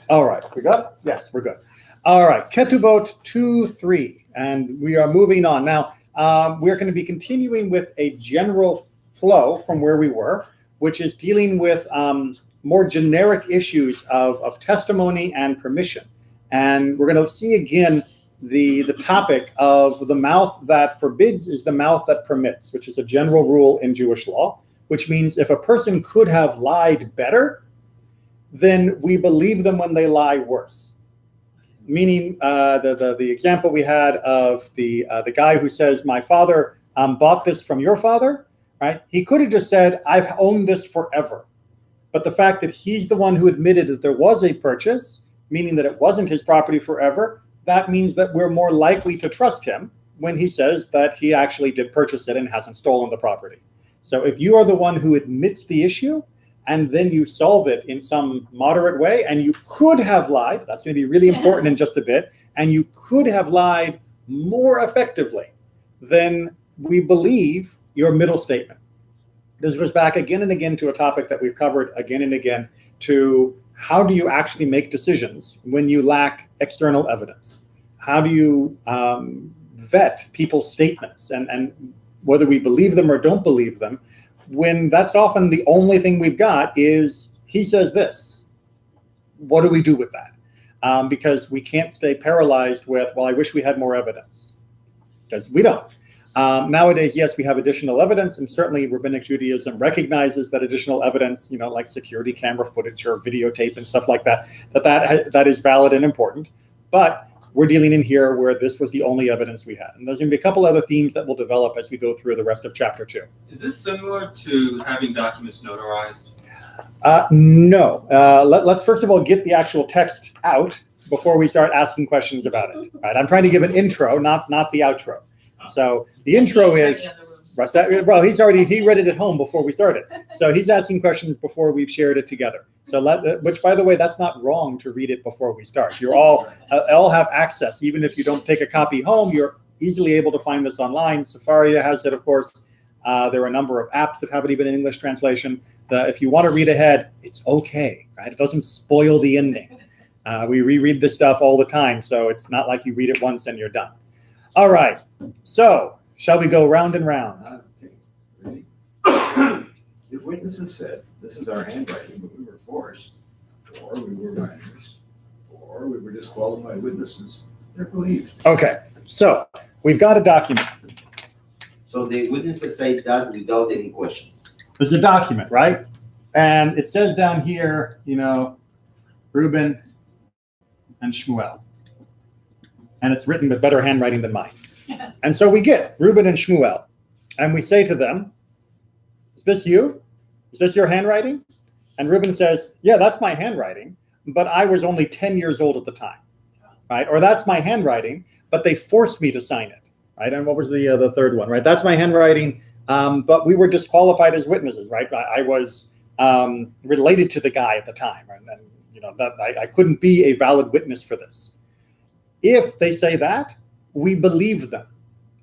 All right, we got? Yes, we're good. All right, Ketubot 2:3, and we are moving on. Now, we're going to be continuing with a general flow from where we were, which is dealing with more generic issues of testimony and permission. And we're going to see again the topic of the mouth that forbids is the mouth that permits, which is a general rule in Jewish law, which means if a person could have lied better, then we believe them when they lie worse. Meaning the example we had of the guy who says, my father bought this from your father, right? He could have just said, I've owned this forever. But the fact that he's the one who admitted that there was a purchase, meaning that it wasn't his property forever, that means that we're more likely to trust him when he says that he actually did purchase it and hasn't stolen the property. So if you are the one who admits the issue, and then you solve it in some moderate way, and you could have lied, that's going to be really important in just a bit, and you could have lied more effectively, then we believe your middle statement. This goes back again and again to a topic that we've covered again and again, to how do you actually make decisions when you lack external evidence? How do you vet people's statements and whether we believe them or don't believe them, when that's often the only thing we've got is he says this. What do we do with that? Because we can't stay paralyzed with, well, I wish we had more evidence, because we don't. Nowadays, yes, we have additional evidence, and certainly Rabbinic Judaism recognizes that additional evidence, like security camera footage or videotape and stuff like that, that is valid and important. But we're dealing in here where this was the only evidence we had. And there's going to be a couple other themes that will develop as we go through the rest of chapter 2. Is this similar to having documents notarized? No. Let's first of all get the actual text out before we start asking questions about it. Right? I'm trying to give an intro, not the outro. So the intro is, well, he read it at home before we started. So he's asking questions before we've shared it together. So which, by the way, that's not wrong to read it before we start. You're all have access. Even if you don't take a copy home, you're easily able to find this online. Safari has it, of course. There are a number of apps that have it even in English translation. If you want to read ahead, it's okay, right? It doesn't spoil the ending. We reread this stuff all the time, so it's not like you read it once and you're done. All right, so shall we go round and round? Okay, ready? If witnesses said, this is our handwriting, but we were forced, or we were minors, or we were disqualified witnesses, they're believed. Okay, so we've got a document. So the witnesses say that without any questions. There's a document, right? And it says down here, Reuben and Shmuel. And it's written with better handwriting than mine. And so we get Reuben and Shmuel, and we say to them, is this you? Is this your handwriting? And Reuben says, yeah, that's my handwriting, but I was only 10 years old at the time, right? Or that's my handwriting, but they forced me to sign it, right? And what was the third one, right? That's my handwriting, but we were disqualified as witnesses, right? I was related to the guy at the time, and that I couldn't be a valid witness for this. If they say that, we believe them.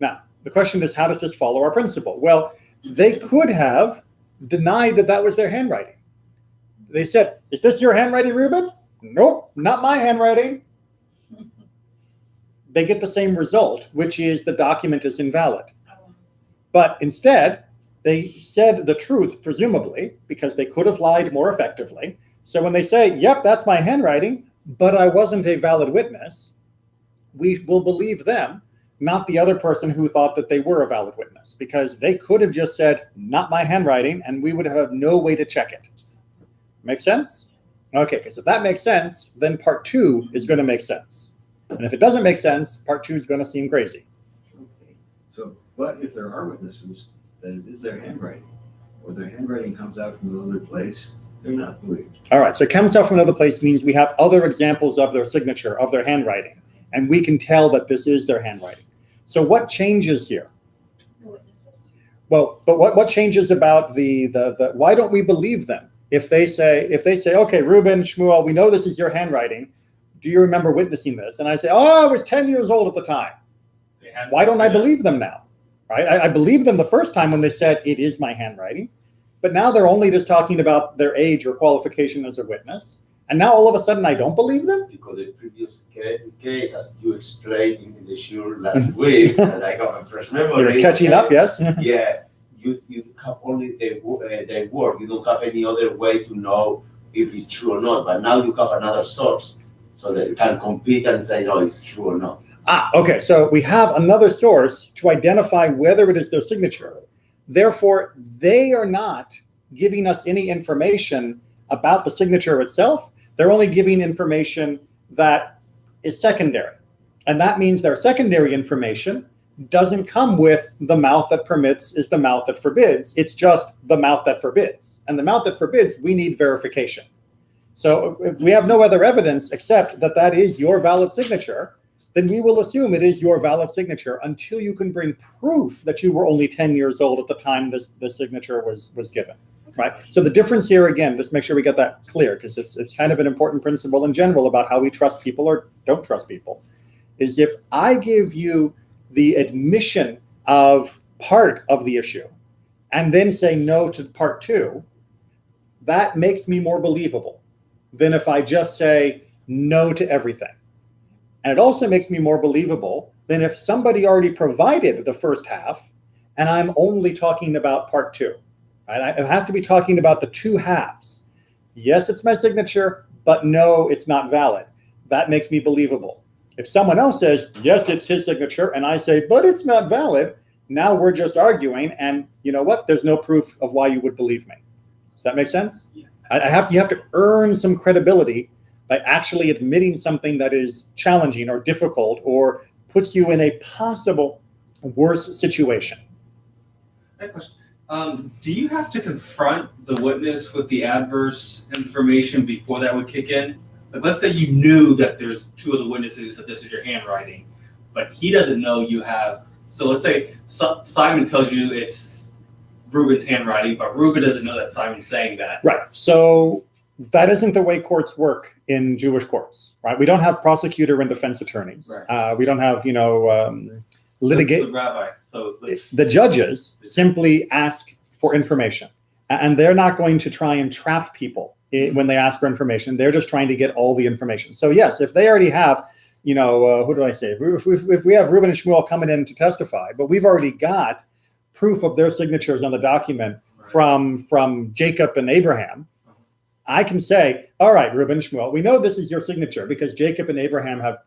Now, the question is, how does this follow our principle? Well, they could have denied that was their handwriting. They said, is this your handwriting, Reuben? Nope, not my handwriting. They get the same result, which is the document is invalid. But instead, they said the truth, presumably, because they could have lied more effectively. So when they say, yep, that's my handwriting, but I wasn't a valid witness, we will believe them, not the other person who thought that they were a valid witness, because they could have just said, not my handwriting, and we would have no way to check it. Make sense? Okay, because if that makes sense, then part 2 is going to make sense. And if it doesn't make sense, part 2 is going to seem crazy. Okay. So, but if there are witnesses that it is their handwriting, or their handwriting comes out from another place, they're not believed. All right, so it comes out from another place means we have other examples of their signature, of their handwriting, and we can tell that this is their handwriting. So what changes here? The witnesses. Well, but what changes about the why don't we believe them? If they say, okay, Reuben, Shmuel, we know this is your handwriting. Do you remember witnessing this? And I say, oh, I was 10 years old at the time. Why don't I believe them now? Right? I believed them the first time when they said it is my handwriting, but now they're only just talking about their age or qualification as a witness. And now all of a sudden I don't believe them? Because the previous case, as you explained in the show last week, that I have a fresh memory. You're catching up, yes? Yeah, you have only the word. You don't have any other way to know if it's true or not. But now you have another source, so that you can compete and say, no, it's true or not. Okay, so we have another source to identify whether it is their signature. Therefore, they are not giving us any information about the signature itself. They're only giving information that is secondary. And that means their secondary information doesn't come with the mouth that permits is the mouth that forbids. It's just the mouth that forbids. And the mouth that forbids, we need verification. So if we have no other evidence except that that is your valid signature, then we will assume it is your valid signature until you can bring proof that you were only 10 years old at the time this signature was given, right? So the difference here, again, just make sure we get that clear, because it's kind of an important principle in general about how we trust people or don't trust people, is if I give you the admission of part of the issue and then say no to part two, that makes me more believable than if I just say no to everything. And it also makes me more believable than if somebody already provided the first half and I'm only talking about part two. Right? I have to be talking about the two halves. Yes, it's my signature, but no, it's not valid. That makes me believable. If someone else says, yes, it's his signature, and I say, but it's not valid, now we're just arguing, and you know what? There's no proof of why you would believe me. Does that make sense? Yeah. You have to earn some credibility by actually admitting something that is challenging or difficult or puts you in a possible worse situation. I have a question. Do you have to confront the witness with the adverse information before that would kick in? Like, let's say you knew that there's two of the witnesses that this is your handwriting, but he doesn't know you have. So let's say Simon tells you it's Ruben's handwriting, but Ruben doesn't know that Simon's saying that. Right. So that isn't the way courts work in Jewish courts, right? We don't have prosecutor and defense attorneys. Right. We don't have, litigate. The rabbi. So the judges simply ask for information, and they're not going to try and trap people when they ask for information. They're just trying to get all the information. So yes, if they already have, who do I say? If we have Reuben and Shmuel coming in to testify, but we've already got proof of their signatures on the document from Jacob and Abraham, I can say, all right, Reuben, Shmuel, we know this is your signature because Jacob and Abraham have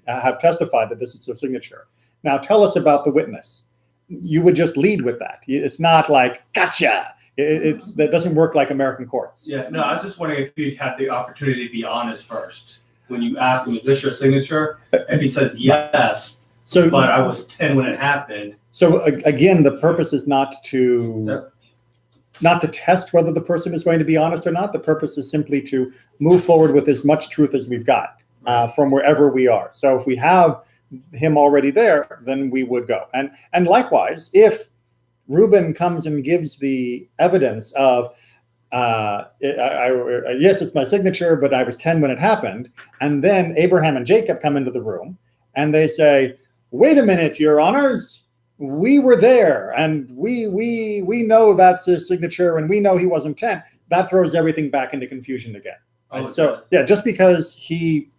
have testified that this is your signature. Now tell us about the witness. You would just lead with that. It's not like, gotcha. That doesn't work like American courts. Yeah, no, I was just wondering if you had the opportunity to be honest first. When you ask him, is this your signature? And he says, yes, but I was 10 when it happened. So again, the purpose is not to test whether the person is going to be honest or not. The purpose is simply to move forward with as much truth as we've got from wherever we are. So if we have him already there, then we would go. And likewise, if Reuben comes and gives the evidence of, yes, it's my signature, but I was 10 when it happened, and then Abraham and Jacob come into the room and they say, wait a minute, your honors, we were there, and we know that's his signature, and we know he wasn't 10. That throws everything back into confusion again. Right? So yeah, just because he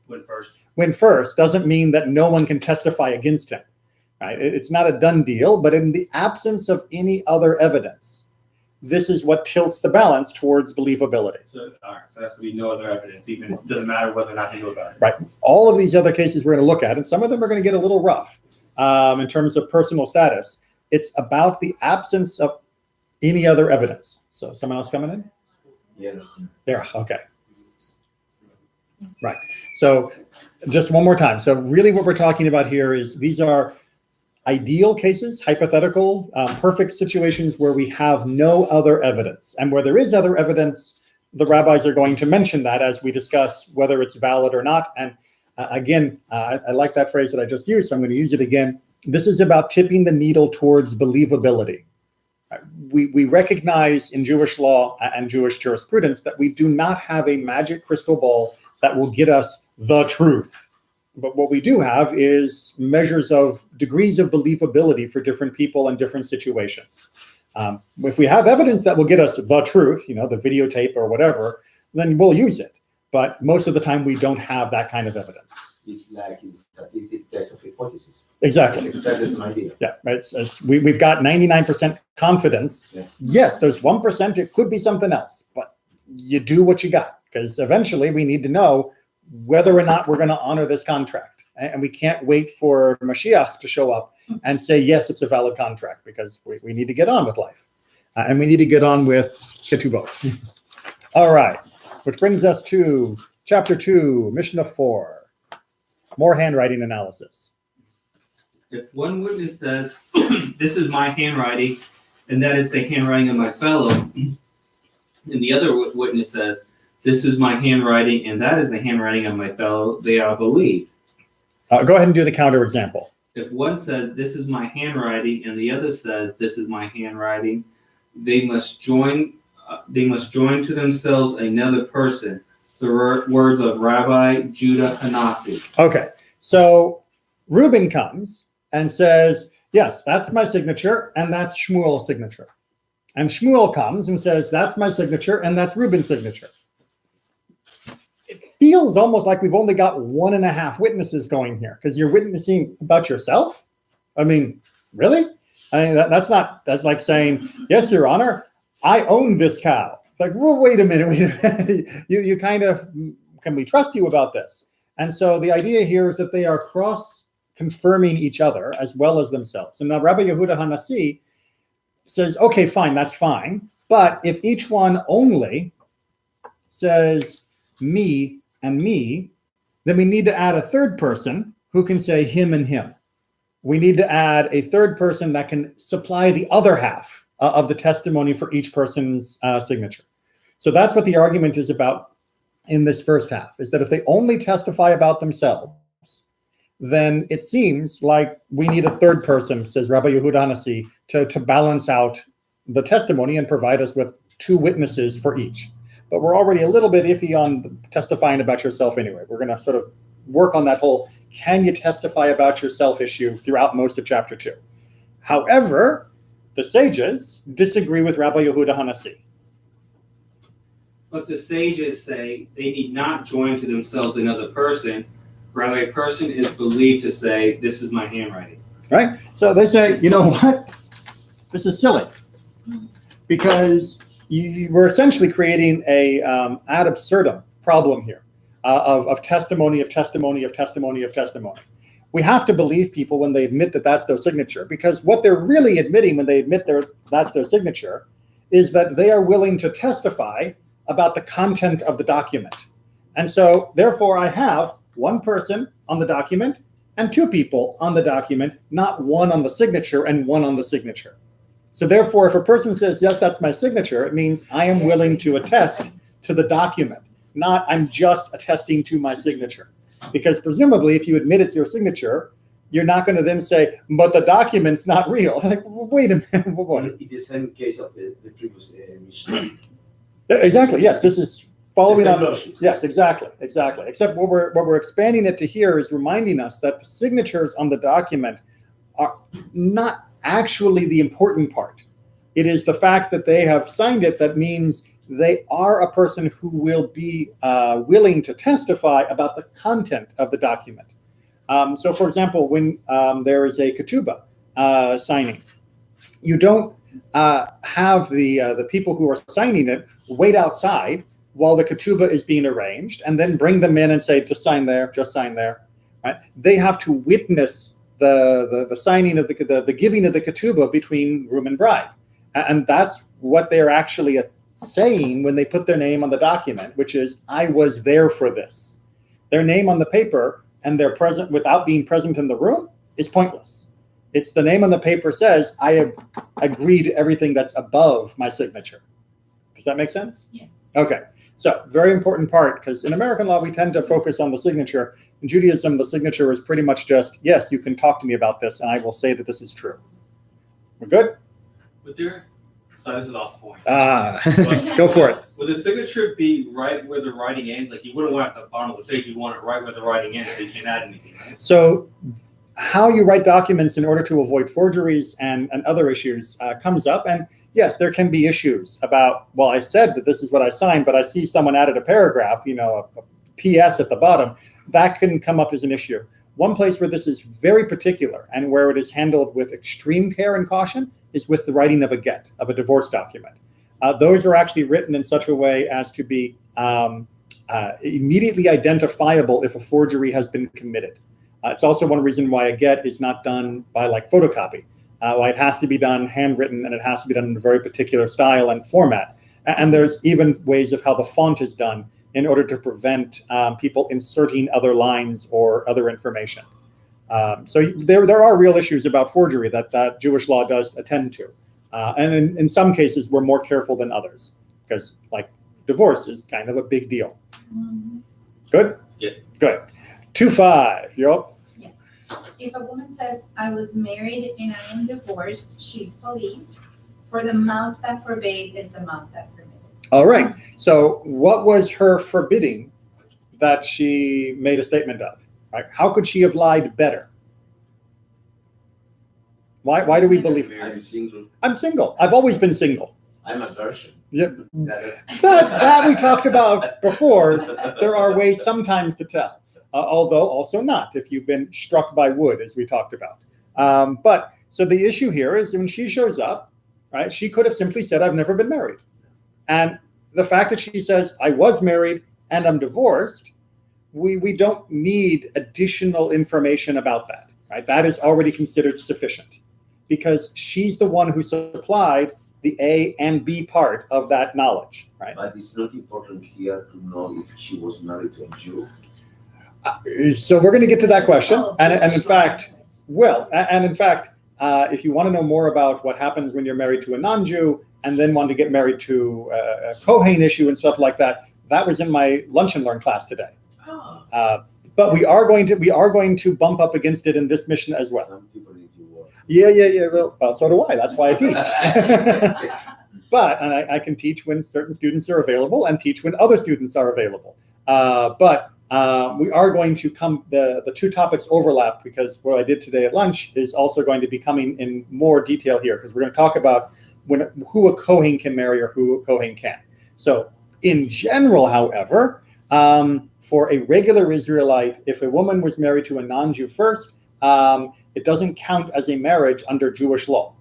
went first doesn't mean that no one can testify against him. Right? It's not a done deal, but in the absence of any other evidence, this is what tilts the balance towards believability. So, all right, so there has to be no other evidence, even it doesn't matter whether or not you know about it. Right. All of these other cases we're going to look at, and some of them are going to get a little rough in terms of personal status. It's about the absence of any other evidence. So someone else coming in? Yeah. There, okay. Right. So just one more time. So really what we're talking about here is these are ideal cases, hypothetical, perfect situations where we have no other evidence. And where there is other evidence, the rabbis are going to mention that as we discuss whether it's valid or not. And again, I like that phrase that I just used, so I'm going to use it again. This is about tipping the needle towards believability. We recognize in Jewish law and Jewish jurisprudence that we do not have a magic crystal ball that will get us the truth. But what we do have is measures of degrees of believability for different people and different situations. If we have evidence that will get us the truth, the videotape or whatever, then we'll use it. but most of the time we don't have that kind of evidence. It's like in statistic test of hypothesis. Exactly. It's exactly the same idea. Yeah, we've got 99% confidence. Yeah. Yes, there's 1%, it could be something else, but you do what you got, because eventually we need to know whether or not we're going to honor this contract. And we can't wait for Mashiach to show up and say, yes, it's a valid contract, because we need to get on with life. And we need to get on with Ketubot. All right, which brings us to chapter 2, Mishnah 4. More handwriting analysis. If one witness says, this is my handwriting, and that is the handwriting of my fellow, and the other witness says, this is my handwriting, and that is the handwriting of my fellow, they are believed. Go ahead and do the counter example. If one says, this is my handwriting, and the other says, this is my handwriting, they must join to themselves another person. The words of Rabbi Judah Hanasi. Okay, so Reuben comes and says, yes, that's my signature, and that's Shmuel's signature. And Shmuel comes and says, that's my signature, and that's Reuben's signature. It feels almost like we've only got 1.5 witnesses going here, because you're witnessing about yourself. I mean, really? I mean, that's like saying, yes, Your Honor, I own this cow. Like, well, wait a minute. You kind of, can we trust you about this? And so the idea here is that they are cross-confirming each other as well as themselves. And now Rabbi Yehuda Hanasi says, okay, fine, that's fine. But if each one only says me and me, then we need to add a third person who can say him and him. We need to add a third person that can supply the other half of the testimony for each person's signature. So that's what the argument is about in this first half, is that if they only testify about themselves, then it seems like we need a third person, says Rabbi Yehuda Hanasi, to balance out the testimony and provide us with 2 witnesses for each. But we're already a little bit iffy on testifying about yourself anyway. We're going to sort of work on that whole, can you testify about yourself issue throughout most of chapter 2. However, the sages disagree with Rabbi Yehuda Hanasi. But the sages say they need not join to themselves another person. Rather, a person is believed to say, this is my handwriting. Right? So they say, you know what? This is silly. Because we're essentially creating a ad absurdum problem here of testimony, of testimony, of testimony, of testimony. We have to believe people when they admit that that's their signature, because what they're really admitting when they admit that's their signature is that they are willing to testify about the content of the document. And so, therefore, I have one person on the document and 2 people on the document, not one on the signature and one on the signature. So therefore, if a person says, yes, that's my signature, it means I am willing to attest to the document, not I'm just attesting to my signature. Because presumably, if you admit it's your signature, you're not going to then say, but the document's not real. Like, wait a minute. It's the same case of the previous Mishnah. Exactly. Yes, this is following on. Logic. Yes, exactly. Except what we're expanding it to here is reminding us that the signatures on the document are not actually the important part. It is the fact that they have signed it that means they are a person who will be willing to testify about the content of the document. So, for example, when there is a ketubah signing, you don't have the people who are signing it wait outside while the ketubah is being arranged and then bring them in and say, just sign there, just sign there. Right? They have to witness the signing of the giving of the ketubah between groom and bride. And that's what they're actually saying when they put their name on the document, which is, I was there for this. Their name on the paper and their present without being present in the room is pointless. It's the name on the paper says, I have agreed to everything that's above my signature. Does that make sense? Yeah. Okay. So very important part, because in American law, we tend to focus on the signature. In Judaism, the signature is pretty much just, yes, you can talk to me about this, and I will say that this is true. We're good? Would there, sorry, this is off point. Go for it. Would the signature be right where the writing ends? Like, you wouldn't want it at the bottom of the page, you want it right where the writing ends so you can't add anything, right? So how you write documents in order to avoid forgeries and other issues comes up. And yes, there can be issues about, well, I said that this is what I signed, but I see someone added a paragraph, a PS at the bottom. That can come up as an issue. One place where this is very particular and where it is handled with extreme care and caution is with the writing of a get, of a divorce document. Those are actually written in such a way as to be immediately identifiable if a forgery has been committed. It's also one reason why a get is not done by photocopy. Why it has to be done handwritten, and it has to be done in a very particular style and format. And there's even ways of how the font is done in order to prevent people inserting other lines or other information. So there are real issues about forgery that Jewish law does attend to. And in some cases, we're more careful than others because divorce is kind of a big deal. Mm-hmm. Good? Yeah. Good. 2-5. Yup. Yes. If a woman says, I was married and I am divorced, she's believed. For the mouth that forbade is the mouth that permitted. All right. So what was her forbidding that she made a statement of? Right? How could she have lied better? Why do we believe? I'm single. I'm single. I've always been single. I'm a virgin. Yeah. That we talked about before. There are ways sometimes to tell, although also not if you've been struck by wood, as we talked about. But so the issue here is when she shows up, right? She could have simply said, "I've never been married," and the fact that she says, "I was married and I'm divorced," we don't need additional information about that, right? That is already considered sufficient because she's the one who supplied the A and B part of that knowledge, right? But it's not important here to know if she was married to a Jew. So we're going to get to that question, Oh, and in Jewish fact, law. if you want to know more about what happens when you're married to a non-Jew and then want to get married to a Kohen issue and stuff like that, that was in my Lunch and Learn class today. Oh. But we are going to bump up against it in this Mishnah as well. Some people need to work. Yeah. Well, so do I. That's why I teach. But I can teach when certain students are available and teach when other students are available. But we are going to the two topics overlap because what I did today at lunch is also going to be coming in more detail here because we're going to talk about who a Kohen can marry or who a Kohen can. So in general, however, for a regular Israelite, if a woman was married to a non-Jew first, it doesn't count as a marriage under Jewish law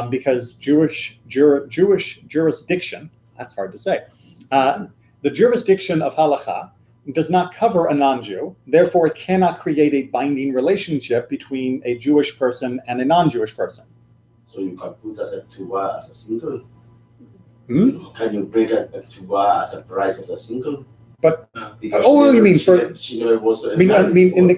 because Jewish jurisdiction, that's hard to say, the jurisdiction of halakha does not cover a non-Jew. Therefore, it cannot create a binding relationship between a Jewish person and a non-Jewish person. So you can put as a tuba as a single? Hmm? Can you bring a tuba as a price of a single? But Because you mean for? she never was I mean, in the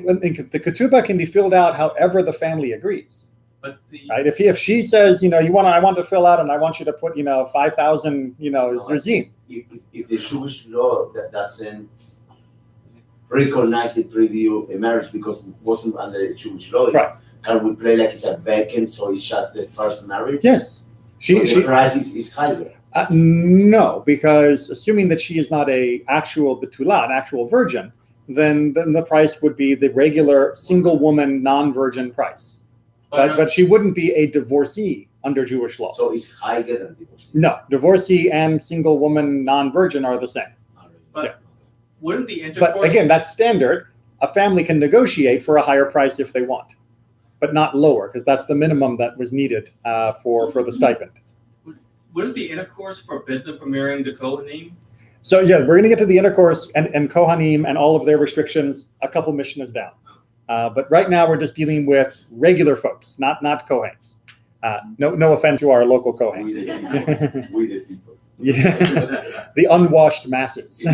ketubah can be filled out however the family agrees. But the Right? If she says, I want to fill out and I want you to put, 5,000, zuzim. If the Jewish law that doesn't recognize the previous marriage because it wasn't under the Jewish law, Right. can we play like it's a vacant, so it's just the first marriage? Yes. So the price is higher. No, because assuming that she is not an actual virgin, then the price would be the regular single woman non-virgin price. But she wouldn't be a divorcee under Jewish law. So it's higher than divorce. No, divorcee and single woman non-virgin are the same. But wouldn't the intercourse? But again, that's standard. A family can negotiate for a higher price if they want, but not lower, because that's the minimum that was needed for the stipend. Wouldn't the intercourse forbid them from marrying the Kohanim? So yeah, we're going to get to the intercourse and Kohanim and all of their restrictions a couple Mishnahs down. But right now we're just dealing with regular folks, not Kohens. No offense to our local Kohen. We the people. Yeah, the unwashed masses.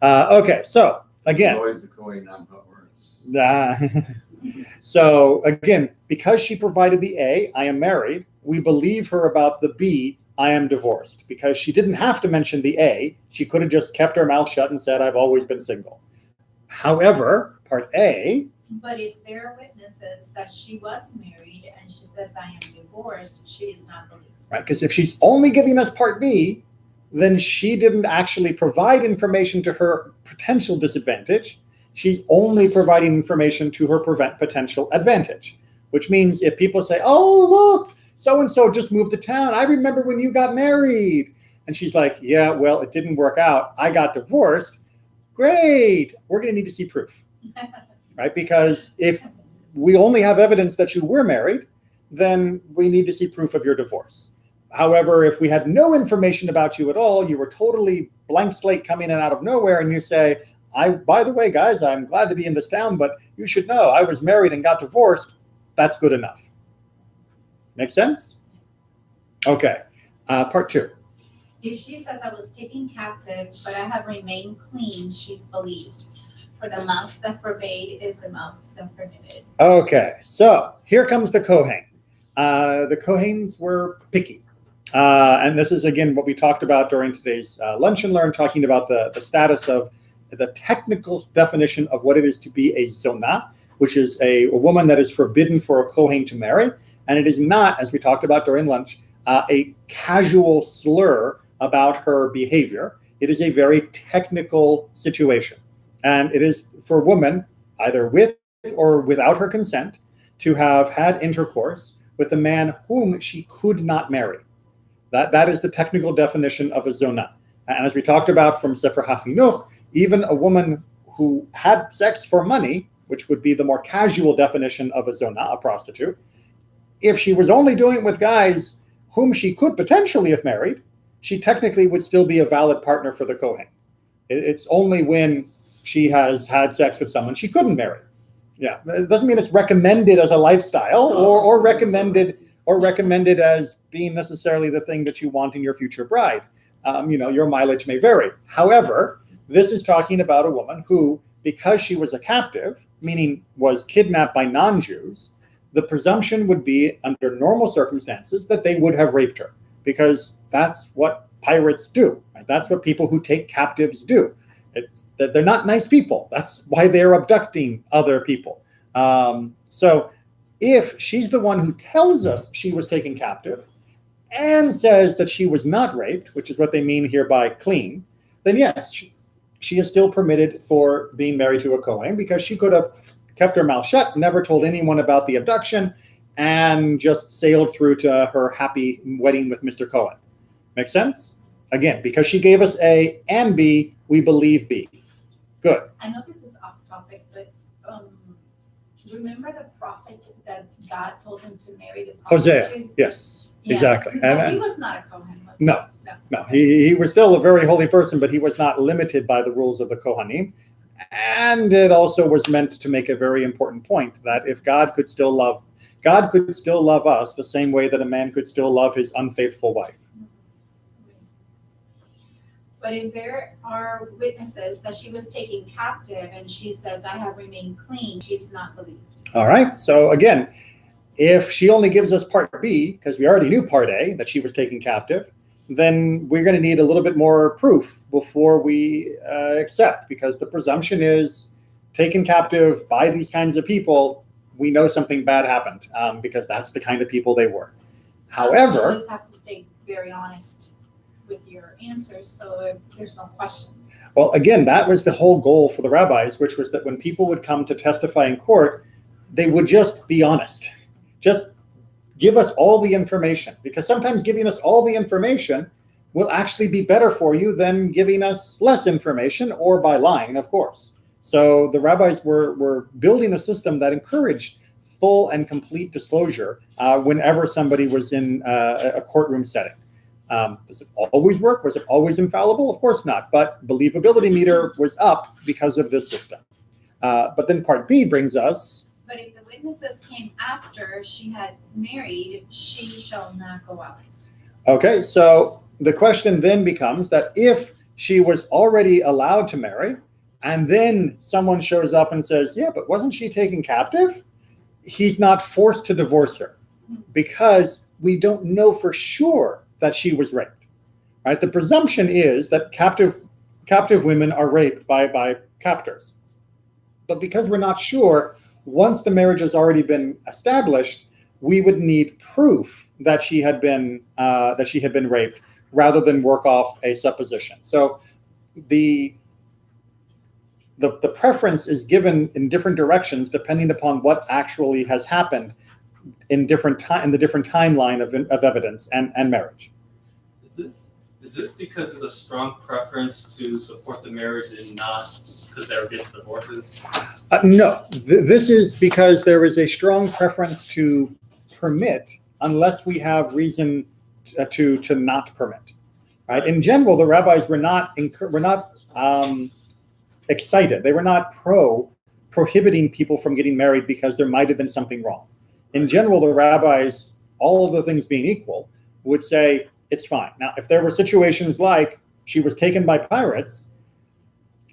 Okay, so again. Always the Kohen, I'm not words. So again, because she provided the A, I am married, we believe her about the B, I am divorced. Because she didn't have to mention the A, she could have just kept her mouth shut and said, I've always been single. However, part A. But if there are witnesses that she was married and she says, I am divorced, she is not believed. Right, because if she's only giving us part B, then she didn't actually provide information to her potential disadvantage. she's only providing information to her potential advantage, which means if people say, oh, look, so-and-so just moved to town. I remember when you got married. And she's like, yeah, well, it didn't work out. I got divorced. Great. We're going to need to see proof, right? Because if we only have evidence that you were married, then we need to see proof of your divorce. However, if we had no information about you at all, you were totally blank slate coming in out of nowhere, and you say, by the way, guys, I'm glad to be in this town, but you should know I was married and got divorced. That's good enough. Make sense? Okay. Part 2. If she says, I was taken captive, but I have remained clean, she's believed. For the mouth that forbade is the mouth that permitted. Okay, so here comes the Kohen. The Kohens were picky. And this is, again, what we talked about during today's Lunch and Learn, talking about the status of the technical definition of what it is to be a zonah, which is a woman that is forbidden for a Kohen to marry. And it is not, as we talked about during lunch, a casual slur about her behavior. It is a very technical situation. And it is for a woman, either with or without her consent, to have had intercourse with a man whom she could not marry. That is the technical definition of a zonah. And as we talked about from Sefer HaChinuch, even a woman who had sex for money, which would be the more casual definition of a zonah, a prostitute, if she was only doing it with guys whom she could potentially have married, she technically would still be a valid partner for the Kohen. It's only when she has had sex with someone she couldn't marry. Yeah, it doesn't mean it's recommended as a lifestyle or recommended as being necessarily the thing that you want in your future bride. Your mileage may vary. However, this is talking about a woman who, because she was a captive, meaning was kidnapped by non-Jews, the presumption would be, under normal circumstances, that they would have raped her, because that's what pirates do. Right? That's what people who take captives do. They're not nice people. That's why they're abducting other people. So if she's the one who tells us she was taken captive and says that she was not raped, which is what they mean here by clean, then yes, she is still permitted for being married to a Kohen, because she could have kept her mouth shut, never told anyone about the abduction, and just sailed through to her happy wedding with Mr. Cohen. Make sense? Again, because she gave us A and B, we believe B. Good. I know this is off topic, but remember the prophet that God told him to marry the prostitute? Hosea, yes, Yeah. exactly. But he was not a Kohen, was he? No. No, he was still a very holy person, but he was not limited by the rules of the Kohanim. And it also was meant to make a very important point that if God could still love us the same way that a man could still love his unfaithful wife. But if there are witnesses that she was taken captive and she says, I have remained clean, she's not believed. All right. So again, if she only gives us part B, because we already knew part A, that she was taken captive, then we're going to need a little bit more proof before we accept, because the presumption is taken captive by these kinds of people, we know something bad happened, because that's the kind of people they were. However, you always have to stay very honest with your answers, so there's no questions. Well, again, that was the whole goal for the rabbis, which was that when people would come to testify in court, they would just be honest. Just give us all the information, because sometimes giving us all the information will actually be better for you than giving us less information, or by lying, of course. So the rabbis were building a system that encouraged full and complete disclosure whenever somebody was in a courtroom setting. Does it always work? Was it always infallible? Of course not. But believability meter was up because of this system. But then part B brings us. But if the witnesses came after she had married, she shall not go out. Okay, so the question then becomes that if she was already allowed to marry, and then someone shows up and says, yeah, but wasn't she taken captive? He's not forced to divorce her, because we don't know for sure that she was raped. Right? The presumption is that captive women are raped by captors. But because we're not sure, once the marriage has already been established, we would need proof that she had been raped, rather than work off a supposition. So the the preference is given in different directions depending upon what actually has happened in the different timeline of evidence and marriage. Is this because there's a strong preference to support the marriage and not because there gets divorces? No, this is because there is a strong preference to permit unless we have reason to not permit. Right? In general, the rabbis were not excited. They were not prohibiting people from getting married because there might have been something wrong. In general, the rabbis, all of the things being equal, would say it's fine. Now, if there were situations like she was taken by pirates,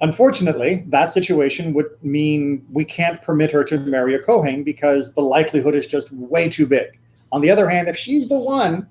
unfortunately, that situation would mean we can't permit her to marry a Kohen because the likelihood is just way too big. On the other hand, if she's the one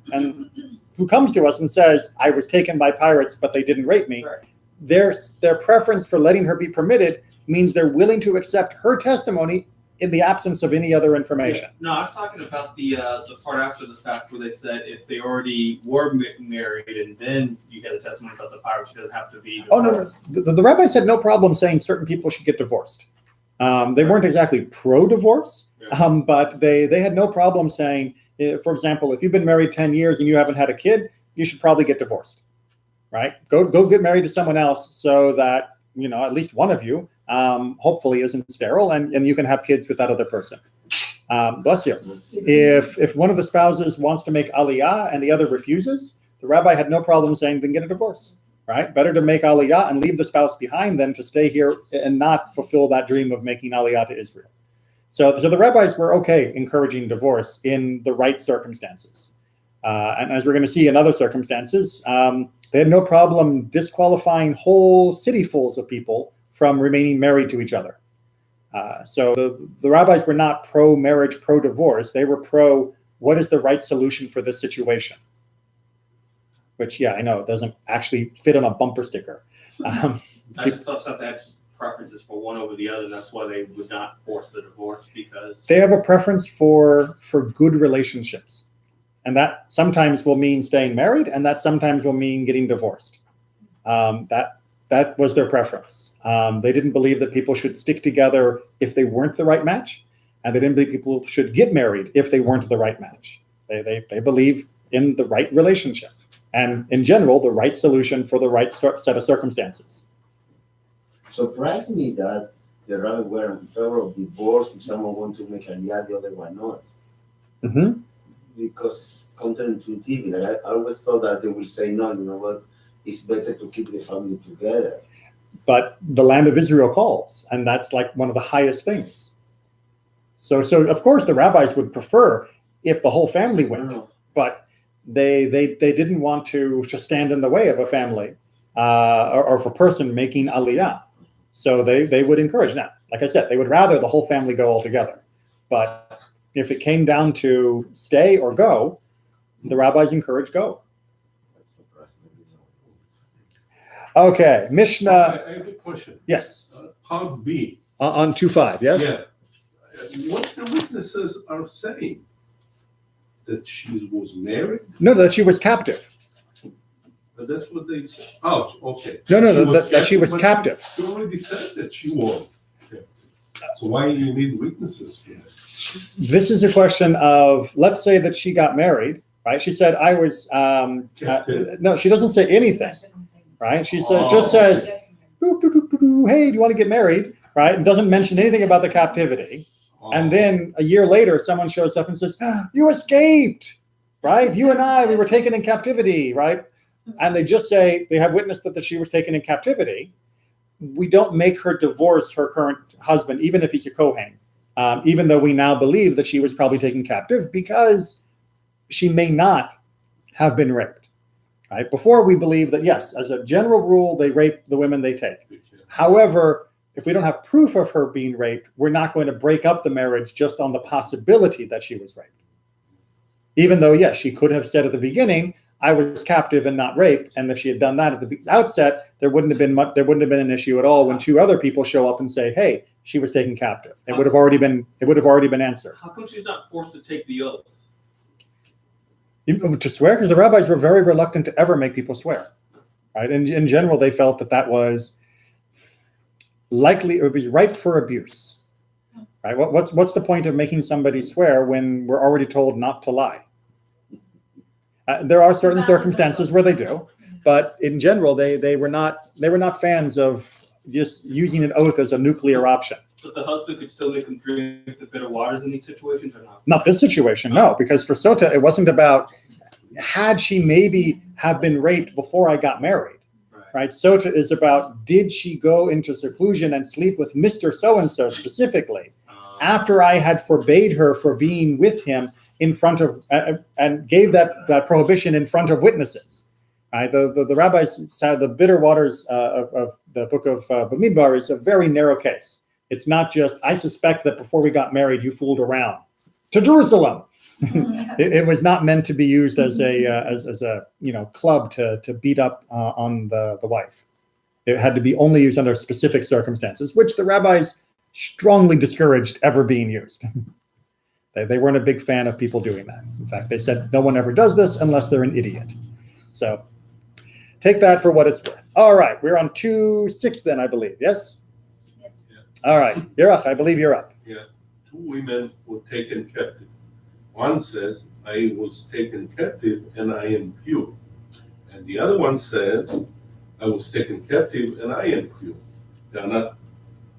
who comes to us and says, I was taken by pirates, but they didn't rape me, Right. their preference for letting her be permitted means they're willing to accept her testimony in the absence of any other information. No, I was talking about the part after the fact where they said if they already were married and then you get a testimony about the pirates, she doesn't have to be. Oh, no. The rabbi said no problem saying certain people should get divorced. They weren't exactly pro-divorce, but they had no problem saying, for example, if you've been married 10 years and you haven't had a kid, you should probably get divorced, right? Go get married to someone else so that, at least one of you hopefully isn't sterile and you can have kids with that other person. Bless you. If one of the spouses wants to make aliyah and the other refuses, the rabbi had no problem saying, then get a divorce, right? Better to make aliyah and leave the spouse behind than to stay here and not fulfill that dream of making aliyah to Israel. So the rabbis were okay encouraging divorce in the right circumstances. And as we're going to see in other circumstances, they had no problem disqualifying whole cityfuls of people from remaining married to each other. So the rabbis were not pro-marriage, pro-divorce. They were pro, what is the right solution for this situation? Which, I know, it doesn't actually fit on a bumper sticker. I just thought that preferences for one over the other. That's why they would not force the divorce, because they have a preference for good relationships. And that sometimes will mean staying married, and that sometimes will mean getting divorced. That was their preference. They didn't believe that people should stick together if they weren't the right match, and they didn't believe people should get married if they weren't the right match. They believe in the right relationship, and in general, the right solution for the right set of circumstances. Surprised me that the rabbi were in favor of divorce if someone wants to make aliyah, the other one not. Mm-hmm. Because it's counterintuitive. Like, I always thought that they will say, no, you know what, it's better to keep the family together. But the land of Israel calls, and that's like one of the highest things. So of course the rabbis would prefer if the whole family went, but they didn't want to stand in the way of a family or of a person making aliyah. So they would encourage. Now, like I said, they would rather the whole family go all together. But if it came down to stay or go, the rabbis encourage go. Okay, Mishnah. I have a question. Yes. Part B. On 2:5, yes? Yeah. What the witnesses are saying? That she was married? No, that she was captive. But that's what they said. Oh, okay. No, that she was but captive. You already said that she was. Okay. So why do you need witnesses for that? This is a question of, let's say that she got married, right? She said, I was, no, she doesn't say anything, right? She said, just says, "Boop, boop, boop, boop, boop, hey, do you want to get married? Right? And doesn't mention anything about the captivity. And then a year later, someone shows up and says, you escaped, right? You and I, we were taken in captivity, right? And they just say, they have witnessed that she was taken in captivity. We don't make her divorce her current husband, even if he's a Kohen, even though we now believe that she was probably taken captive because she may not have been raped, right? Before we believe that, yes, as a general rule, they rape the women they take. However, if we don't have proof of her being raped, we're not going to break up the marriage just on the possibility that she was raped. Even though, yes, she could have said at the beginning, I was captive and not raped, and if she had done that at the outset, there wouldn't have been an issue at all when two other people show up and say, "Hey, she was taken captive." It would have already been answered. How come she's not forced to take the oath? To swear, because the rabbis were very reluctant to ever make people swear, right? And in general, they felt that was likely, it would be ripe for abuse. Right? What's the point of making somebody swear when we're already told not to lie? There are certain circumstances where they do, but in general, they were not fans of just using an oath as a nuclear option. But the husband could still make him drink the bitter waters in these situations, or not? Not this situation, no, because for Sota, it wasn't about had she maybe have been raped before I got married. Right? Sota is about did she go into seclusion and sleep with Mr. So-and-so specifically after I had forbade her for being with him in front of and gave that prohibition in front of witnesses. Right? The rabbis said the bitter waters of the book of Bamidbar is a very narrow case. It's not just I suspect that before we got married you fooled around to Jerusalem. It was not meant to be used as a club to beat up on the wife. It had to be only used under specific circumstances, which the rabbis strongly discouraged ever being used. They weren't a big fan of people doing that. In fact, they said no one ever does this unless they're an idiot. So take that for what it's worth. All right, we're on 2:6 then, I believe. Yes? Yes. All right, Yerach, I believe you're up. Yeah, 2 women were taken captive. One says, I was taken captive and I am pure. And the other one says, I was taken captive and I am pure. They are not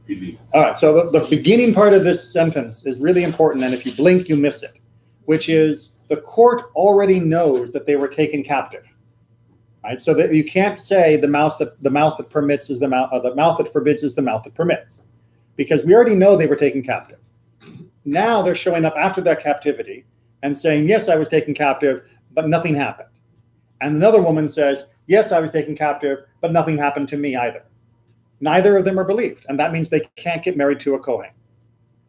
believed. All right, so the beginning part of this sentence is really important, and if you blink, you miss it, which is the court already knows that they were taken captive. Right, so that you can't say the mouth that permits is the mouth that forbids is the mouth that permits, because we already know they were taken captive. Now they're showing up after that captivity and saying, yes, I was taken captive, but nothing happened. And another woman says, yes, I was taken captive, but nothing happened to me either. Neither of them are believed, and that means they can't get married to a Kohen.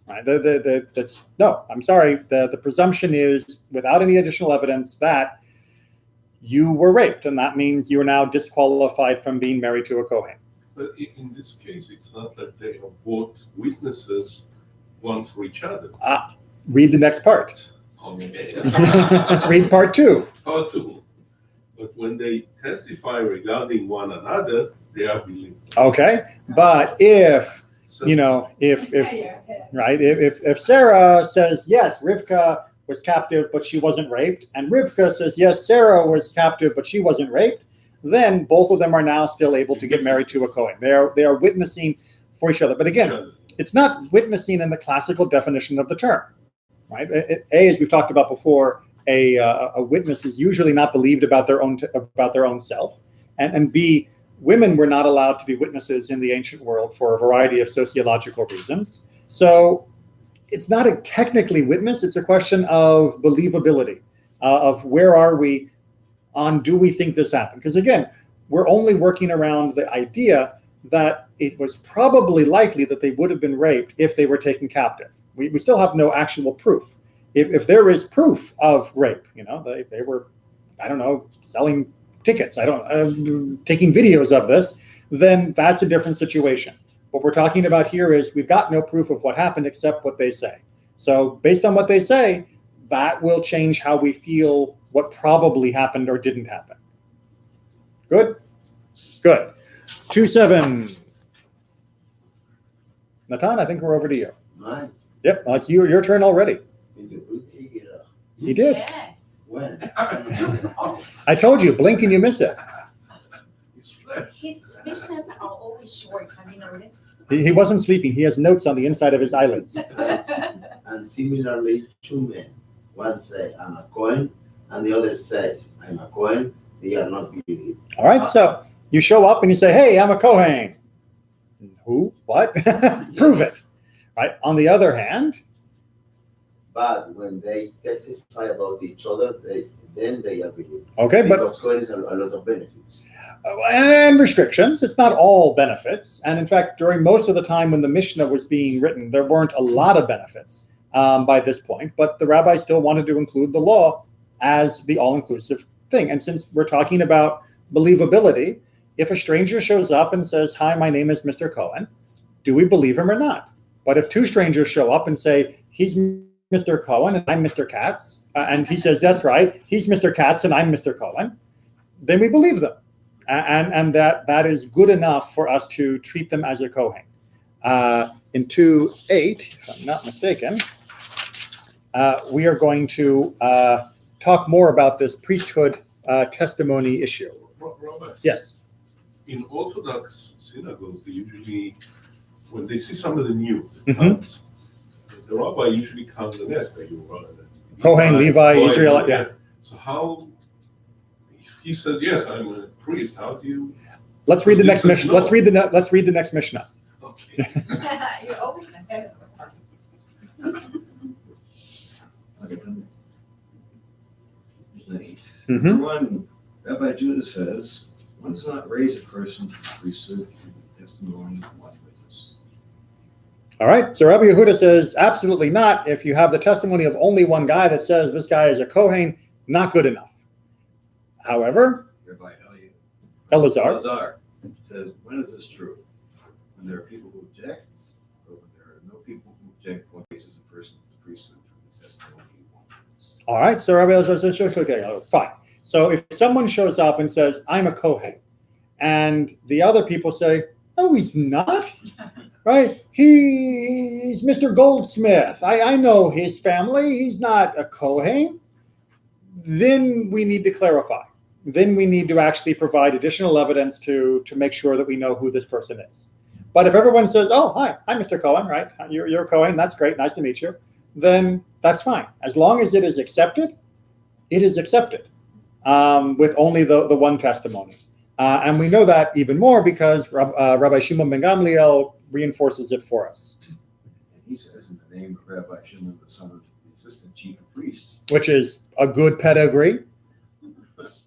Right? No, I'm sorry. The presumption is, without any additional evidence, that you were raped, and that means you are now disqualified from being married to a Kohen. But in this case, it's not that they are both witnesses, one for each other. Read the next part. Okay. Read part 2. Part 2. But when they testify regarding one another, they are believed. Okay, but if So, if Sarah says yes, Rivka was captive, but she wasn't raped, and Rivka says yes, Sarah was captive, but she wasn't raped, then both of them are now still able to get married to a Kohen. They are witnessing for each other. But again, it's not witnessing in the classical definition of the term, right? As we've talked about before, a witness is usually not believed about their own self, and B, women were not allowed to be witnesses in the ancient world for a variety of sociological reasons. So it's not technically witness, it's a question of believability, of where are we on do we think this happened? Because again, we're only working around the idea that it was probably likely that they would have been raped if they were taken captive. We still have no actual proof. If there is proof of rape, they were, I don't know, selling tickets, taking videos of this, then that's a different situation. What we're talking about here is we've got no proof of what happened except what they say. So based on what they say, that will change how we feel what probably happened or didn't happen. Good? Good. 2-7. Natan, I think we're over to you. Mine. Yep, it's your turn already. He did. Yes. When? I told you, blink and you miss it. His Mishnahs are always short, have you noticed? He wasn't sleeping. He has notes on the inside of his eyelids. And similarly, 2 men. One says, I'm a Cohen, and the other says, I'm a Cohen. They are not believed. All right, so you show up and you say, hey, I'm a Kohen. Who? What? Prove it. Right. On the other hand, But when they testify about each other, then they are believed. okay, but Because Cohen is a lot of benefits. and restrictions. It's not all benefits. And in fact, during most of the time when the Mishnah was being written, there weren't a lot of benefits by this point. But the rabbis still wanted to include the law as the all-inclusive thing. And since we're talking about believability, if a stranger shows up and says, hi, my name is Mr. Cohen, do we believe him or not? But if 2 strangers show up and say, he's Mr. Cohen and I'm Mr. Katz, and he says, that's right, he's Mr. Katz and I'm Mr. Cohen, then we believe them. And that is good enough for us to treat them as a Kohen. in 2:8, if I'm not mistaken, we are going to talk more about this priesthood testimony issue. Robert, Yes. in Orthodox synagogues, they usually, when they see somebody new that Mhm. comes, the rabbi usually comes and asks, are you Kohen, Levi, Israelite, yeah. So how, if he says, yes, I'm a priest, how do you, Let's read the Because next this is Mishnah. law. Let's read the next Mishnah. okay. You're always ahead of the Okay, Eight. Mhm. Number one, Rabbi Judah says, one does not raise a person to the priesthood through the testimony of one witness. All right. So Rabbi Yehuda says, absolutely not. If you have the testimony of only one guy that says this guy is a Kohen, not good enough. However, Rabbi Elazar, says, when is this true? When there are people who object, or when there are no people who object, one raises a person to the priesthood through the testimony of one witness. all right. So Rabbi Elazar says, okay, fine. So if someone shows up and says, I'm a Kohen, and the other people say, no, he's not, right? He's Mr. Goldsmith. I know his family. He's not a Kohen. Then we need to clarify. Then we need to actually provide additional evidence to make sure that we know who this person is. But if everyone says, oh, hi, Mr. Cohen, right? You're a Cohen. That's great. Nice to meet you. Then that's fine. As long as it is accepted, it is accepted with only the one testimony. And we know that even more because Rabbi Shimon ben Gamliel reinforces it for us. And he says, in the name of Rabbi Shimon, the son of the assistant chief of priests, Which is a good pedigree.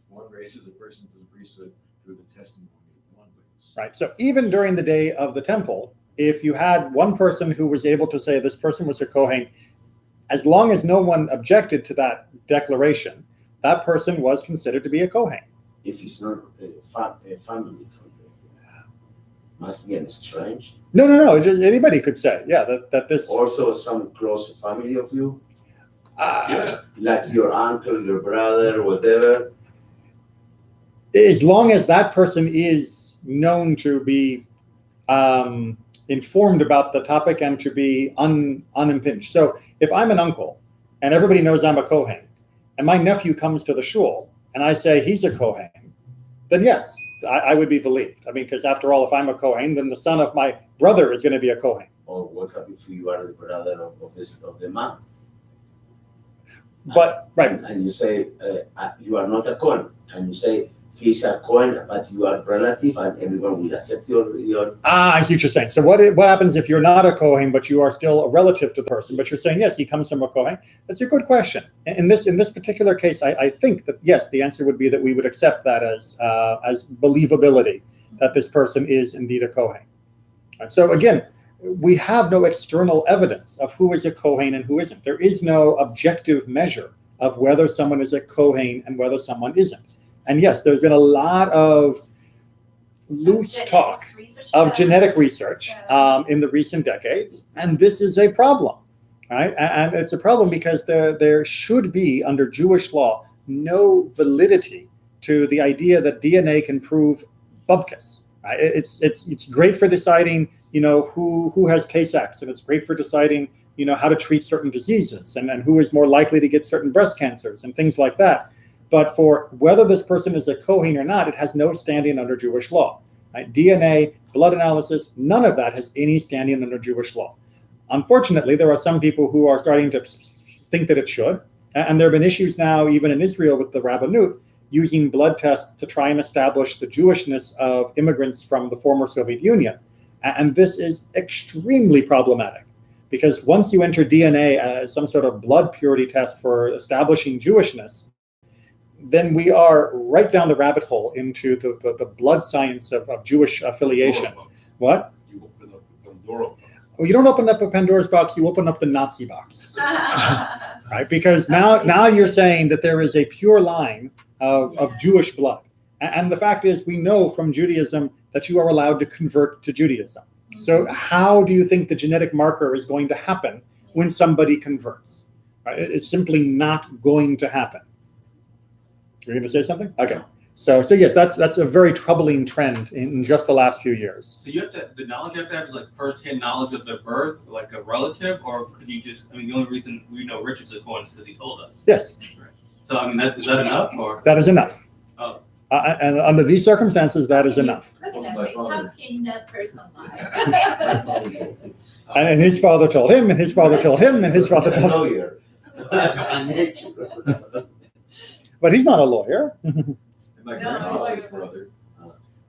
one raises a person to the priesthood through the testimony of one witness. Right. So even during the day of the temple, if you had one person who was able to say this person was a Kohen, as long as no one objected to that declaration, that person was considered to be a Kohen. If it's not a family, must be an strange. No. Just anybody could say, yeah, that this. Also, some close family of you, Yeah, like your uncle, your brother, whatever. As long as that person is known to be informed about the topic and to be unimpinged. So if I'm an uncle and everybody knows I'm a Kohen, and my nephew comes to the shul and I say he's a Kohen, then yes, I would be believed. I mean, because after all, if I'm a Kohen, then the son of my brother is going to be a Kohen. Or what happens if you are the brother of the man? But right, And you say you are not a Cohen. Can you say he's a Cohen, but you are relative, and everyone will accept your? I see what you're saying. So what happens if you're not a Kohen, but you are still a relative to the person, but you're saying, yes, he comes from a Kohen? That's a good question. In this particular case, I think that, yes, the answer would be that we would accept that as believability, that this person is indeed a Kohen. Right, so again, we have no external evidence of who is a Kohen and who isn't. There is no objective measure of whether someone is a Kohen and whether someone isn't. And yes, there's been a lot of loose talk of genetic research in the recent decades, and this is a problem, right? And it's a problem because there should be, under Jewish law, no validity to the idea that DNA can prove bubkis. Right? It's great for deciding, who has Tay-Sachs, and it's great for deciding, how to treat certain diseases and who is more likely to get certain breast cancers and things like that. But for whether this person is a Kohen or not, it has no standing under Jewish law. Right? DNA, blood analysis, none of that has any standing under Jewish law. Unfortunately, there are some people who are starting to think that it should. And there have been issues now, even in Israel, with the Rabbanut, using blood tests to try and establish the Jewishness of immigrants from the former Soviet Union. And this is extremely problematic, because once you enter DNA as some sort of blood purity test for establishing Jewishness, then we are right down the rabbit hole into the blood science of Jewish affiliation. What? you open up the Pandora box. Well, you don't open up a Pandora's box, you open up the Nazi box. Right? Because now you're saying that there is a pure line of Jewish blood. And the fact is, we know from Judaism that you are allowed to convert to Judaism. So how do you think the genetic marker is going to happen when somebody converts? Right? It's simply not going to happen. You're going to say something? Okay. So yes, that's a very troubling trend in just the last few years. So the knowledge you have to have is like first-hand knowledge of their birth, like a relative, or could you just, the only reason we know Richard's a Cohen is because he told us. Yes, So, is that enough, or? that is enough. Oh. And under these circumstances, that is enough. Look at What's that my face, father? how can that person lie? And his father told him, and his father told him, and his father He's a told him. lawyer. By nature. But he's not a lawyer. And my No, grandfather's it's like- brother.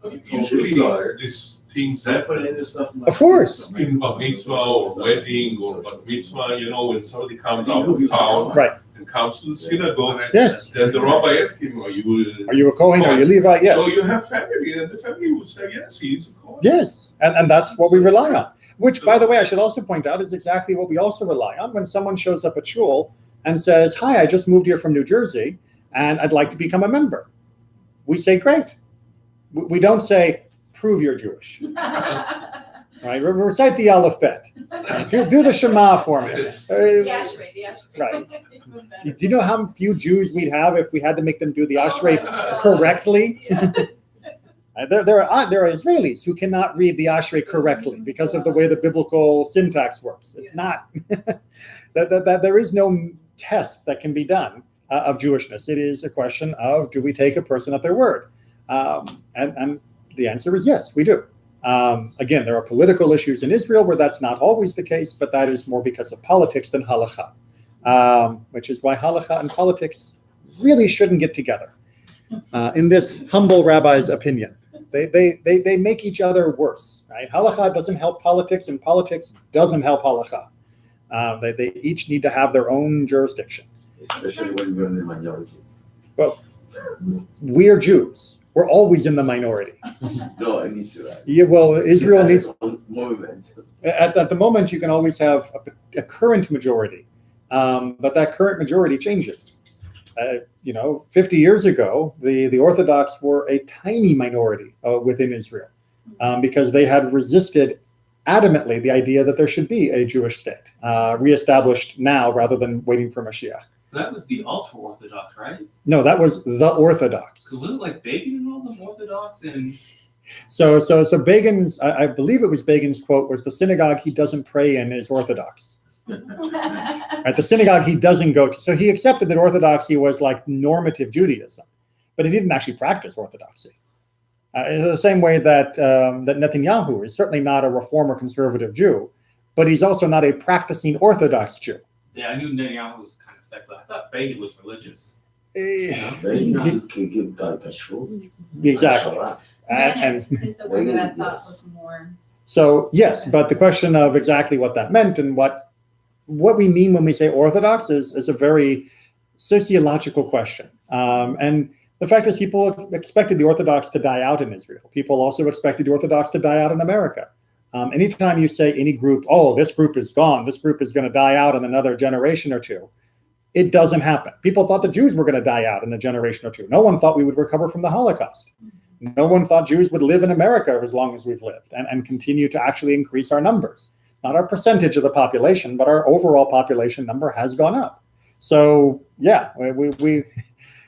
He told Usually, his daughter, these things "Don't happen put any of this stuff in my." Of course. in bar mitzvah or wedding or bar mitzvah, when somebody comes out He of was town Right. and comes to the synagogue, Yes. then the rabbi asks him, are you? Are you a Kohen? Are you Levite? Yes. So you have family, and the family would say, yes, he's a Kohen. Yes, and that's what we rely on. Which, by the way, I should also point out is exactly what we also rely on when someone shows up at shul and says, "Hi, I just moved here from New Jersey, and I'd like to become a member." We say, "Great." We don't say, "Prove you're Jewish." Right? Recite the Aleph Bet. Do the Shema for me. Yes. The ashtray. Right. Do you know how few Jews we'd have if we had to make them do the ashrei correctly? Yeah. There are Israelis who cannot read the ashrei correctly because of the way the biblical syntax works. It's not that there is no test that can be done of Jewishness. It is a question of, do we take a person at their word? And the answer is yes, we do. Again, there are political issues in Israel where that's not always the case, but that is more because of politics than halakha, which is why halakha and politics really shouldn't get together. In this humble rabbi's opinion, they make each other worse. Right? Halakha doesn't help politics, and politics doesn't help halakha. They each need to have their own jurisdiction. Especially when you're in the minority. We're Jews. We're always in the minority. No, it needs to. Yeah, well, Israel needs. Movement. At the moment, you can always have a current majority, but that current majority changes. 50 years ago, the Orthodox were a tiny minority within Israel because they had resisted adamantly the idea that there should be a Jewish state reestablished now rather than waiting for Mashiach. That was the ultra-Orthodox, right? No, that was the Orthodox. So wasn't it like Begin and all them Orthodox? And So Begin's, I believe it was Begin's quote, was the synagogue he doesn't pray in is Orthodox. Right, the synagogue he doesn't go to. So he accepted that Orthodoxy was like normative Judaism, but he didn't actually practice Orthodoxy. In the same way that Netanyahu is certainly not a reformer conservative Jew, but he's also not a practicing Orthodox Jew. yeah, I knew Netanyahu was kind of secular. I thought Begin was religious. Very good to give kashrut. Exactly. And Is the word that I thought was more. so, yes, but the question of exactly what that meant and what we mean when we say Orthodox is a very sociological question. And the fact is, people expected the Orthodox to die out in Israel. People also expected the Orthodox to die out in America. Anytime you say any group, oh, this group is gone, this group is going to die out in another generation or two, it doesn't happen. People thought the Jews were going to die out in a generation or two. No one thought we would recover from the Holocaust. No one thought Jews would live in America as long as we've lived and continue to actually increase our numbers. Not our percentage of the population, but our overall population number has gone up. So yeah,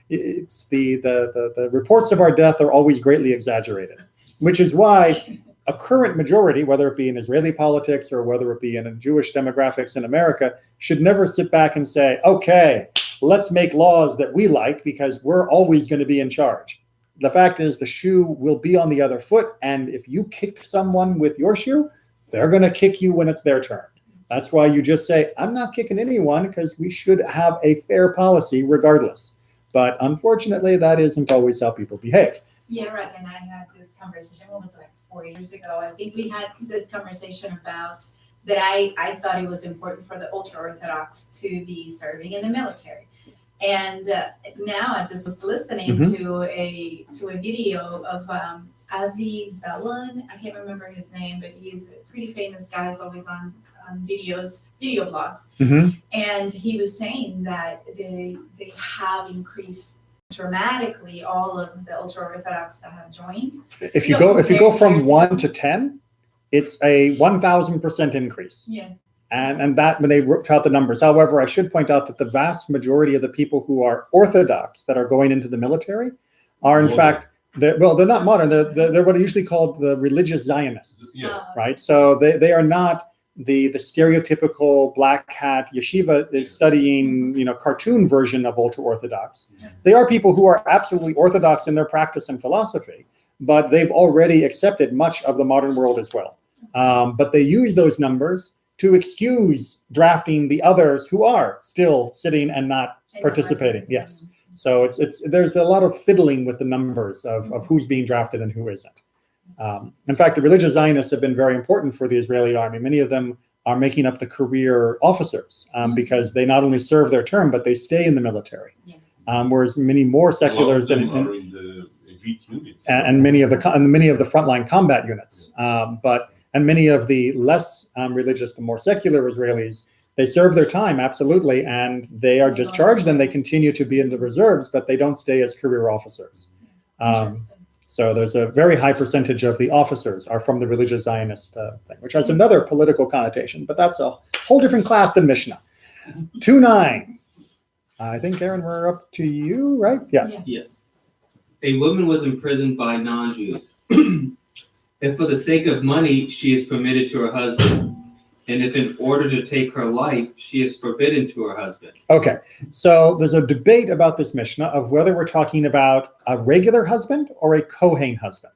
it's the reports of our death are always greatly exaggerated, which is why a current majority, whether it be in Israeli politics or whether it be in Jewish demographics in America, should never sit back and say, okay, let's make laws that we like because we're always going to be in charge. The fact is the shoe will be on the other foot, and if you kick someone with your shoe, they're going to kick you when it's their turn. That's why you just say, I'm not kicking anyone because we should have a fair policy regardless. But unfortunately, that isn't always how people behave. Yeah, right. And I had this conversation, what was it, like 4 years ago? I think we had this conversation about that I thought it was important for the ultra-Orthodox to be serving in the military. And now I just was listening to a video of Avi Bellon. I can't remember his name, but he's a pretty famous guy. He's always on video blogs. And he was saying that they have increased dramatically all of the ultra-Orthodox that have joined. If you go from 1 to 10, it's a 1,000% increase. Yeah. And that when they worked out the numbers. However, I should point out that the vast majority of the people who are Orthodox that are going into the military are in Modern. fact, they're not modern. They're what are usually called the religious Zionists, Yeah. right? So they are not the stereotypical black hat yeshiva is studying, cartoon version of ultra orthodox. They are people who are absolutely orthodox in their practice and philosophy, but they've already accepted much of the modern world as well. But they use those numbers to excuse drafting the others who are still sitting and not participating. Yes. So there's a lot of fiddling with the numbers of who's being drafted and who isn't. In fact, the religious Zionists have been very important for the Israeli army. Many of them are making up the career officers because they not only serve their term, but they stay in the military. Whereas many more seculars are in than the elite units. and many of the frontline combat units, and many of the less religious, the more secular Israelis, they serve their time absolutely, and they are discharged and they continue to be in the reserves, but they don't stay as career officers. So there's a very high percentage of the officers are from the religious Zionist thing, which has another political connotation, but that's a whole different class than Mishnah. 2:9. I think, Aaron, we're up to you, right? Yeah. Yes. A woman was imprisoned by non-Jews. If for the sake of money she is permitted to her husband, and if in order to take her life she is forbidden to her husband. Okay, so there's a debate about this Mishnah of whether we're talking about a regular husband or a Kohen husband.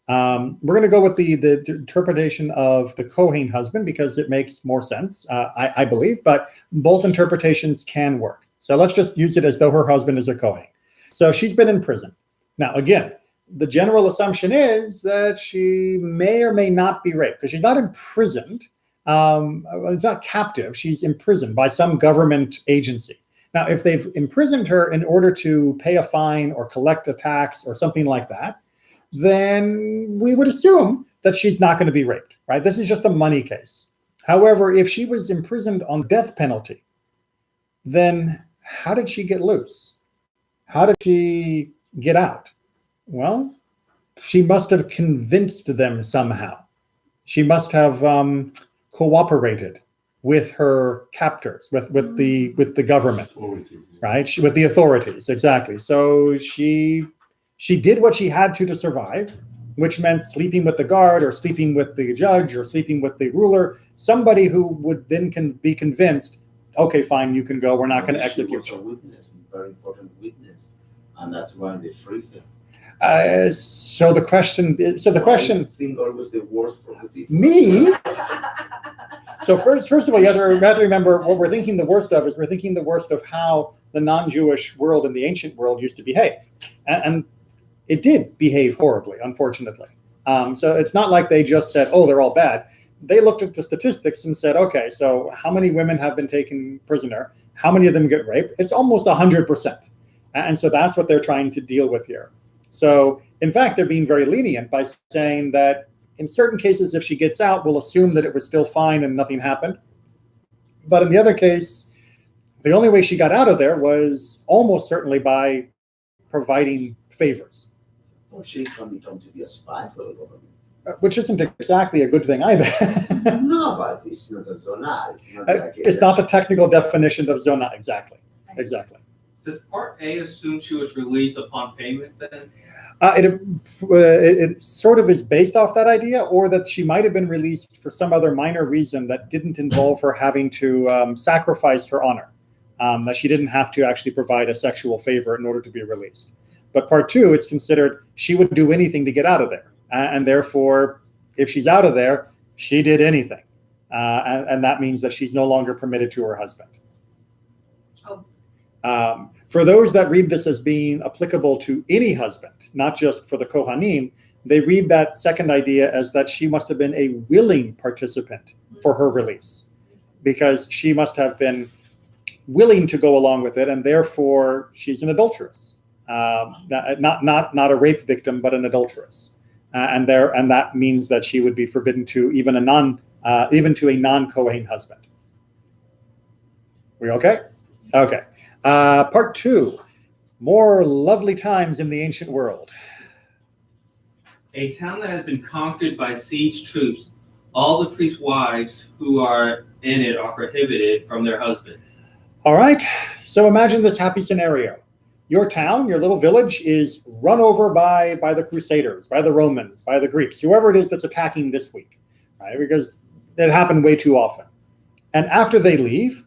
We're going to go with the interpretation of the Kohen husband because it makes more sense, I believe, but both interpretations can work. So let's just use it as though her husband is a Kohen. So she's been in prison. Now, again, the general assumption is that she may or may not be raped because she's not imprisoned. It's not captive. She's imprisoned by some government agency. Now, if they've imprisoned her in order to pay a fine or collect a tax or something like that, then we would assume that she's not going to be raped, right? This is just a money case. However, if she was imprisoned on death penalty, then how did she get loose? How did she get out? Well, she must have convinced them somehow. She must have cooperated with her captors, with the government, right? With the authorities, exactly. So she did what she had to survive, which meant sleeping with the guard or sleeping with the judge or sleeping with the ruler, somebody who would then be convinced, okay, fine, you can go. We're not going to execute She was a witness, a very important witness, and that's why they freed her. So the question. I think always the worst for the people. Me. So first of all, you have to remember what we're thinking the worst of is we're thinking the worst of how the non-Jewish world and the ancient world used to behave, and it did behave horribly, unfortunately. So it's not like they just said, "Oh, they're all bad." They looked at the statistics and said, "Okay, so how many women have been taken prisoner? How many of them get raped?" It's almost 100%, and so that's what they're trying to deal with here. So, in fact, they're being very lenient by saying that in certain cases, if she gets out, we'll assume that it was still fine and nothing happened. But in the other case, the only way she got out of there was almost certainly by providing favors. Or she can become to be a spy for the government. Which isn't exactly a good thing either. No, but it's not a zona. It's not the technical definition of zona, exactly. Does Part A assume she was released upon payment then? It sort of is based off that idea, or that she might have been released for some other minor reason that didn't involve her having to sacrifice her honor, that she didn't have to actually provide a sexual favor in order to be released. But Part 2, it's considered she would do anything to get out of there. And therefore, if she's out of there, she did anything. And that means that she's no longer permitted to her husband. For those that read this as being applicable to any husband, not just for the Kohanim, they read that second idea as that she must have been a willing participant for her release, because she must have been willing to go along with it, and therefore she's an adulteress, not a rape victim, but an adulteress, and that means that she would be forbidden to even to a non-Kohen husband. We okay? Okay. Part 2, more lovely times in the ancient world. A town that has been conquered by siege troops, all the priest's wives who are in it are prohibited from their husband. All right, so imagine this happy scenario. your town, your little village is run over by the Crusaders, by the Romans, by the Greeks, whoever it is that's attacking this week, right? Because it happened way too often. And after they leave,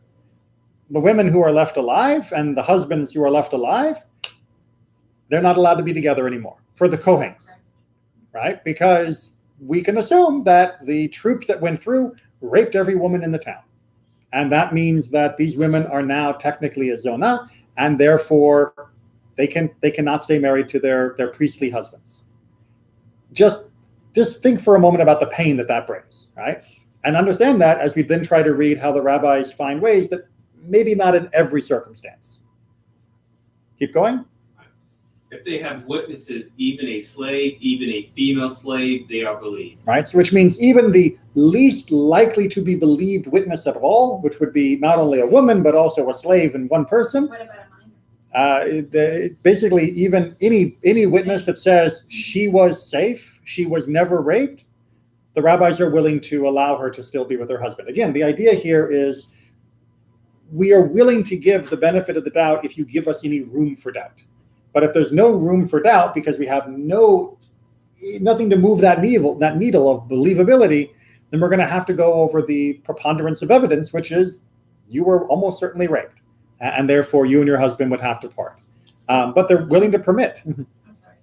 the women who are left alive and the husbands who are left alive, they're not allowed to be together anymore for the Kohens, right? Because we can assume that the troops that went through raped every woman in the town. And that means that these women are now technically a zona, and therefore they cannot stay married to their priestly husbands. Just think for a moment about the pain that brings, right? And understand that as we then try to read how the rabbis find ways that maybe not in every circumstance. Keep going. If they have witnesses, even a slave, even a female slave, they are believed. Right, so which means even the least likely to be believed witness of all, which would be not only a woman, but also a slave and one person. What about a minor? Basically, even any witness that says she was safe, she was never raped, the rabbis are willing to allow her to still be with her husband. Again, the idea here is we are willing to give the benefit of the doubt if you give us any room for doubt. But if there's no room for doubt because we have nothing to move that needle of believability, then we're going to have to go over the preponderance of evidence, which is you were almost certainly raped, and therefore you and your husband would have to part. But they're willing to permit. I'm sorry.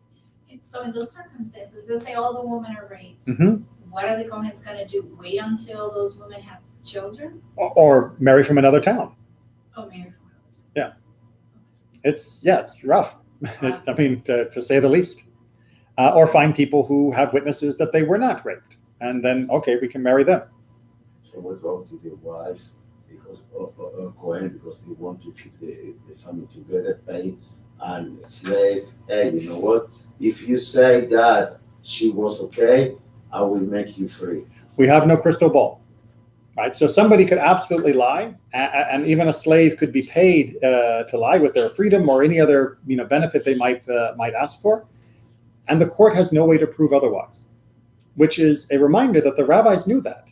So in those circumstances, let's say all the women are raped. Mhm. What are the Kohens going to do? Wait until those women have children? Or marry from another town. Oh, marry from another. Yeah. It's rough. I mean, to say the least. Or find people who have witnesses that they were not raped. And then, okay, we can marry them. So what's wrong with the wives because Cohen because they want to keep the family together, pay and slave. Hey, you know what? If you say that she was okay, I will make you free. We have no crystal ball. Right, so somebody could absolutely lie, and even a slave could be paid to lie with their freedom or any other benefit they might ask for, and the court has no way to prove otherwise, which is a reminder that the rabbis knew that.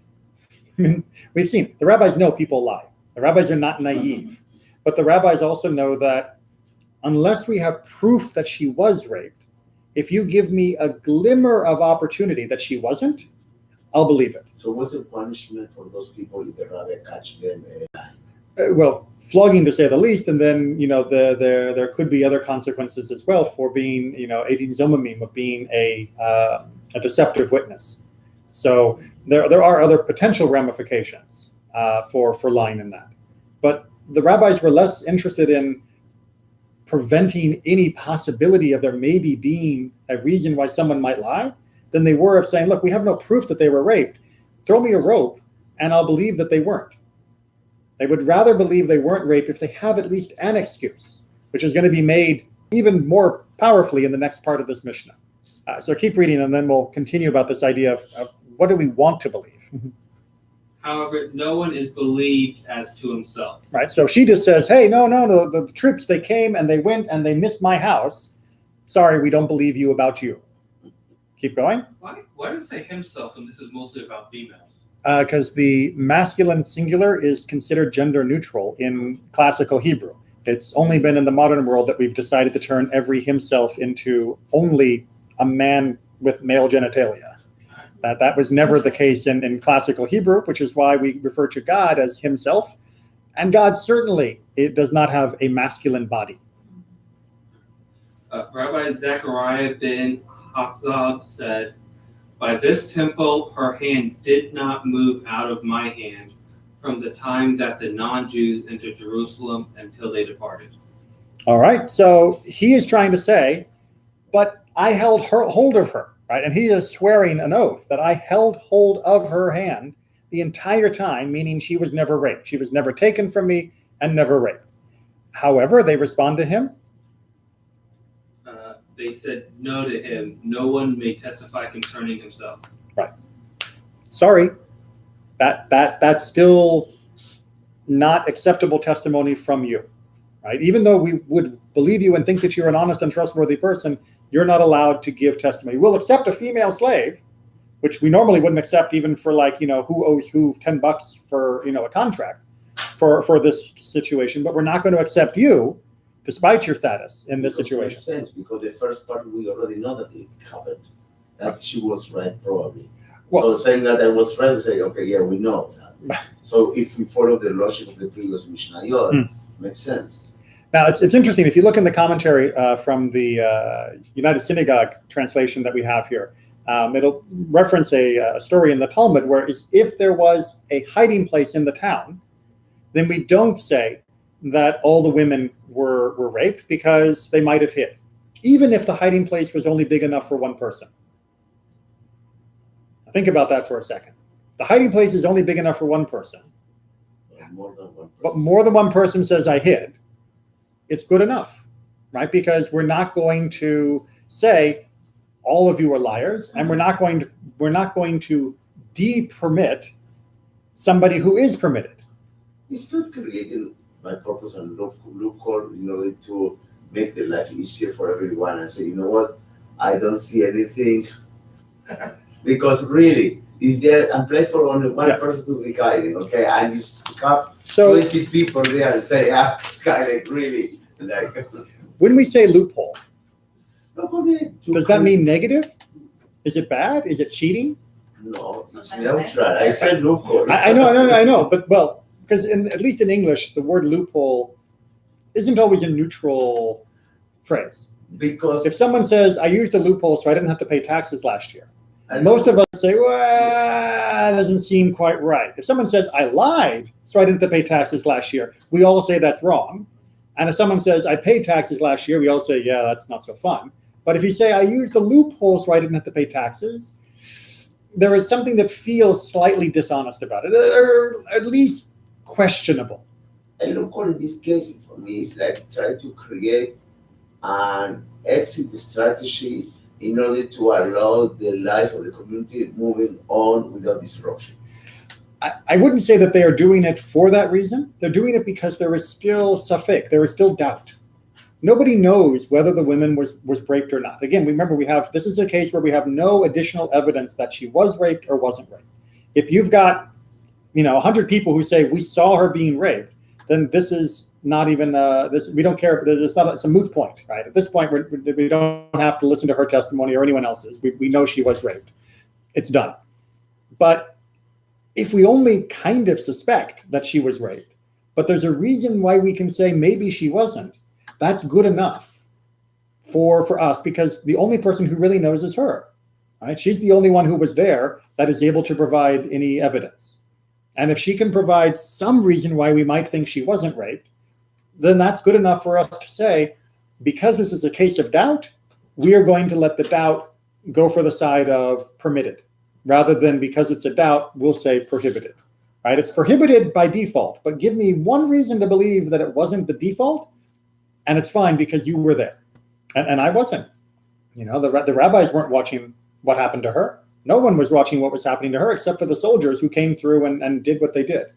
I mean, we've seen the rabbis know people lie. The rabbis are not naive, but the rabbis also know that unless we have proof that she was raped, if you give me a glimmer of opportunity that she wasn't, I'll believe it. So what's the punishment for those people if the rabbi catch them? Well, flogging to say the least, and then there could be other consequences as well for being aiding zomamim, of being a deceptive witness. So there are other potential ramifications for lying in that. But the rabbis were less interested in preventing any possibility of there maybe being a reason why someone might lie than they were of saying, look, we have no proof that they were raped. Throw me a rope and I'll believe that they weren't. They would rather believe they weren't raped if they have at least an excuse, which is going to be made even more powerfully in the next part of this Mishnah. So keep reading and then we'll continue about this idea of what do we want to believe. However, no one is believed as to himself. Right, so she just says, hey, no, the troops, they came and they went and they missed my house. Sorry, we don't believe you about you. Keep going. Why does it say himself when this is mostly about females? Because the masculine singular is considered gender neutral in classical Hebrew. It's only been in the modern world that we've decided to turn every himself into only a man with male genitalia. That was never the case in classical Hebrew, which is why we refer to God as himself. And God certainly does not have a masculine body. Rabbi Zechariah ben Hakzab said, by this temple, her hand did not move out of my hand from the time that the non-Jews entered Jerusalem until they departed. All right, so he is trying to say, but I held hold of her, right? And he is swearing an oath that I held hold of her hand the entire time, meaning she was never raped. She was never taken from me and never raped. However, they respond to him. They said no to him. No one may testify concerning himself. Right. Sorry. That's still not acceptable testimony from you. Right? Even though we would believe you and think that you're an honest and trustworthy person, you're not allowed to give testimony. We'll accept a female slave, which we normally wouldn't accept even for who owes who $10 for, a contract for this situation, but we're not going to accept you despite your status in this Because it makes situation. sense, because the first part we already know that it happened, that she was right probably. Well- So saying that I was right, we say, okay, yeah, we know that. So if we follow the logic of the previous Mishnah, makes sense. Now, it's interesting. If you look in the commentary from the United Synagogue translation that we have here, it'll reference a story in the Talmud where if there was a hiding place in the town, then we don't say that all the women were raped because they might have hid, even if the hiding place was only big enough for one person. Think about that for a second. The hiding place is only big enough for one person, More than one but person. more than one person says I hid, it's good enough, right? Because we're not going to say all of you are liars, and we're not going to de-permit somebody who is permitted. It's not creating by purpose and loophole in order to make the life easier for everyone and say, you know what, I don't see anything. Because really, if they're and play for only one person to be hiding, okay, and you have So 20 people there and say, it's kind of really like. when we say loophole, Nobody to does that mean negative? Is it bad? Is it cheating? No, it's Sometimes neutral. I said loophole. I know, but well, because at least in English, the word loophole isn't always a neutral phrase. Because If someone says, I used a loophole so I didn't have to pay taxes last year, I most of us say, well, that doesn't seem quite right. If someone says, I lied so I didn't have to pay taxes last year, we all say that's wrong. And if someone says, I paid taxes last year, we all say, yeah, that's not so fun. But if you say, I used a loophole so I didn't have to pay taxes, there is something that feels slightly dishonest about it, or at least questionable. a loophole in this case for me is like trying to create an exit strategy in order to allow the life of the community moving on without disruption. I wouldn't say that they are doing it for that reason. They're doing it because there is still safek, there is still doubt. Nobody knows whether the woman was raped or not. Again, remember this is a case where we have no additional evidence that she was raped or wasn't raped. If you've got 100 people who say we saw her being raped, then this is not even we don't care. It's a moot point, right? At this point, we don't have to listen to her testimony or anyone else's. We know she was raped. It's done. But if we only kind of suspect that she was raped, but there's a reason why we can say maybe she wasn't, that's good enough for us, because the only person who really knows is her, right? She's the only one who was there that is able to provide any evidence. And if she can provide some reason why we might think she wasn't raped, then that's good enough for us to say, because this is a case of doubt, we are going to let the doubt go for the side of permitted, rather than because it's a doubt, we'll say prohibited, right? It's prohibited by default, but give me one reason to believe that it wasn't the default, and it's fine because you were there. And I wasn't. The rabbis weren't watching what happened to her. No one was watching what was happening to her except for the soldiers who came through and did what they did.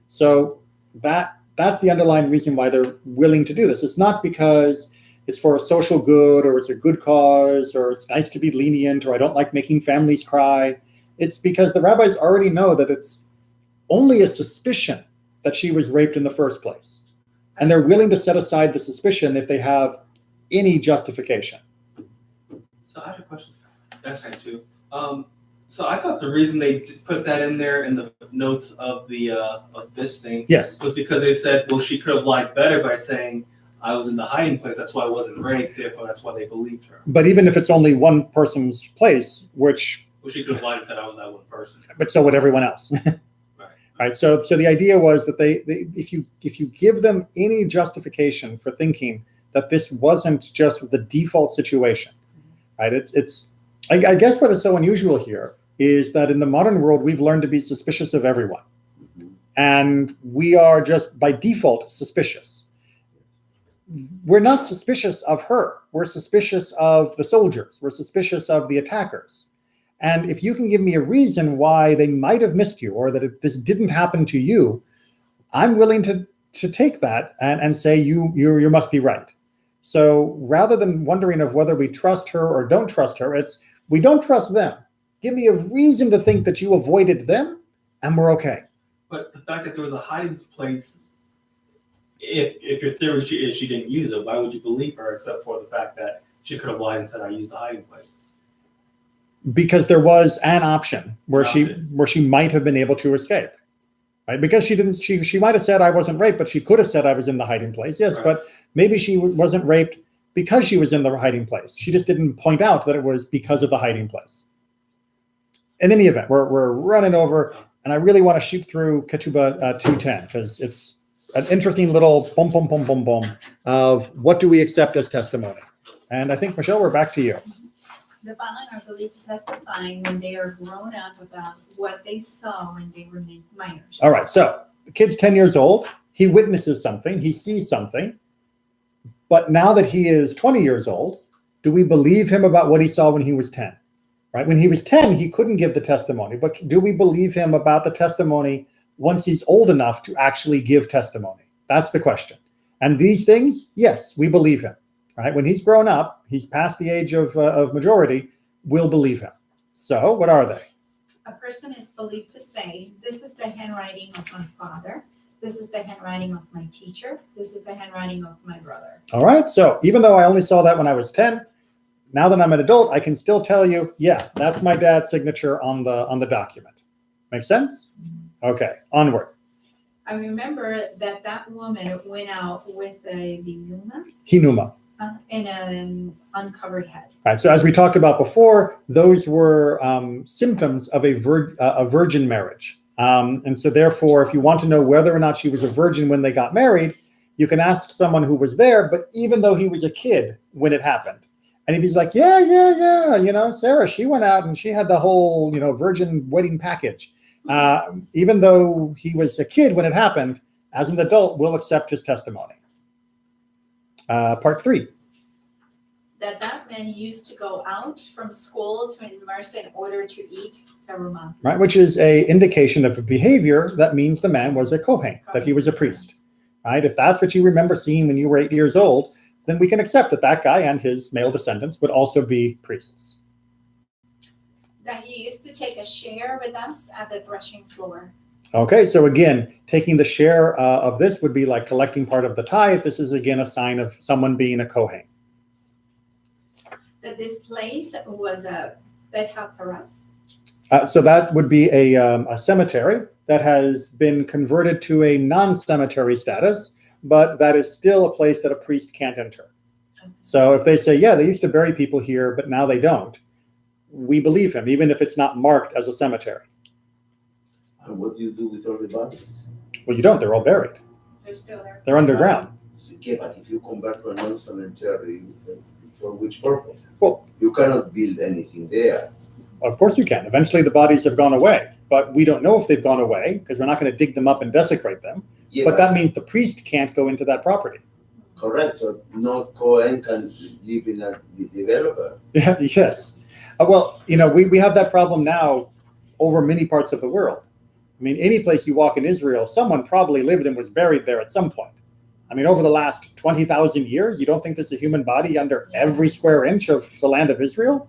So that's the underlying reason why they're willing to do this. It's not because it's for a social good or it's a good cause or it's nice to be lenient or I don't like making families cry. It's because the rabbis already know that it's only a suspicion that she was raped in the first place. And they're willing to set aside the suspicion if they have any justification. So I have a question. That's right too. So I thought the reason they put that in there in the notes of this thing Yes. was because they said, well, she could have lied better by saying I was in the hiding place. That's why I wasn't raped. Therefore, that's why they believed her. But even if it's only one person's place, which, Well, she could have lied and said I was that one person. but so would everyone else. Right. So the idea was that they if you give them any justification for thinking that this wasn't just the default situation, right? I guess what is so unusual here is that in the modern world we've learned to be suspicious of everyone, and we are just by default suspicious. We're not suspicious of her. We're suspicious of the soldiers. We're suspicious of the attackers. And if you can give me a reason why they might have missed you or that this didn't happen to you, I'm willing to take that and say you must be right. So rather than wondering of whether we trust her or don't trust her, it's we don't trust them. Give me a reason to think that you avoided them and we're okay. But the fact that there was a hiding place if your theory is she didn't use it, why would you believe her except for the fact that she could have lied and said I used the hiding place? Because there was an option where Option. she might have been able to escape, right? Because she might have said I wasn't raped, but she could have said I was in the hiding place. Yes, Right. but maybe she wasn't raped because she was in the hiding place. She just didn't point out that it was because of the hiding place. In any event, we're running over, and I really want to shoot through Ketubot 2:10 because it's an interesting little boom of what do we accept as testimony. And I think, Michelle, we're back to you. The following are believed to testify when they are grown up about what they saw when they were minors. All right, so the kid's 10 years old. He witnesses something. He sees something. But now that he is 20 years old, do we believe him about what he saw when he was 10? Right? When he was 10, he couldn't give the testimony. But do we believe him about the testimony once he's old enough to actually give testimony? That's the question. And these things, yes, we believe him. Right? When he's grown up, he's past the age of majority, we'll believe him. So what are they? A person is believed to say, this is the handwriting of my father. This is the handwriting of my teacher. This is the handwriting of my brother. All right. So even though I only saw that when I was 10, now that I'm an adult, I can still tell you, yeah, that's my dad's signature on the document. Make sense? Okay, onward. I remember that woman went out with a binuma Hinuma. and an uncovered head. All right. So as we talked about before, those were symptoms of a virgin marriage. And so therefore, if you want to know whether or not she was a virgin when they got married, you can ask someone who was there, but even though he was a kid when it happened. And if he's like, yeah, Sarah, she went out and she had the whole, virgin wedding package. Even though he was a kid when it happened, as an adult, we'll accept his testimony. Part 3. That man used to go out from school to immerse in order to eat teruma. Right, which is a indication of a behavior that means the man was a Kohen, that he was a priest. Right? If that's what you remember seeing when you were 8 years old, then we can accept that guy and his male descendants would also be priests. That he used to take a share with us at the threshing floor. Okay, so again, taking the share of this would be like collecting part of the tithe. This is again a sign of someone being a Kohen. That this place was a Bet HaParas. So that would be a cemetery that has been converted to a non-cemetery status, but that is still a place that a priest can't enter. So if they say, yeah, they used to bury people here, but now they don't, we believe him, even if it's not marked as a cemetery. And what do you do with all the bodies? Well, you don't. They're all buried. They're still there. They're underground. Okay, but if you come back to a non-cemetery, for which purpose? Well, you cannot build anything there. Of course you can. Eventually the bodies have gone away, but we don't know if they've gone away because we're not going to dig them up and desecrate them. Yeah, But that means the priest can't go into that property. correct. So no Cohen can live in the developer. Yeah, yes. Well, we have that problem now over many parts of the world. I mean, any place you walk in Israel, someone probably lived and was buried there at some point. I mean, over the last 20,000 years, you don't think there's a human body under every square inch of the land of Israel?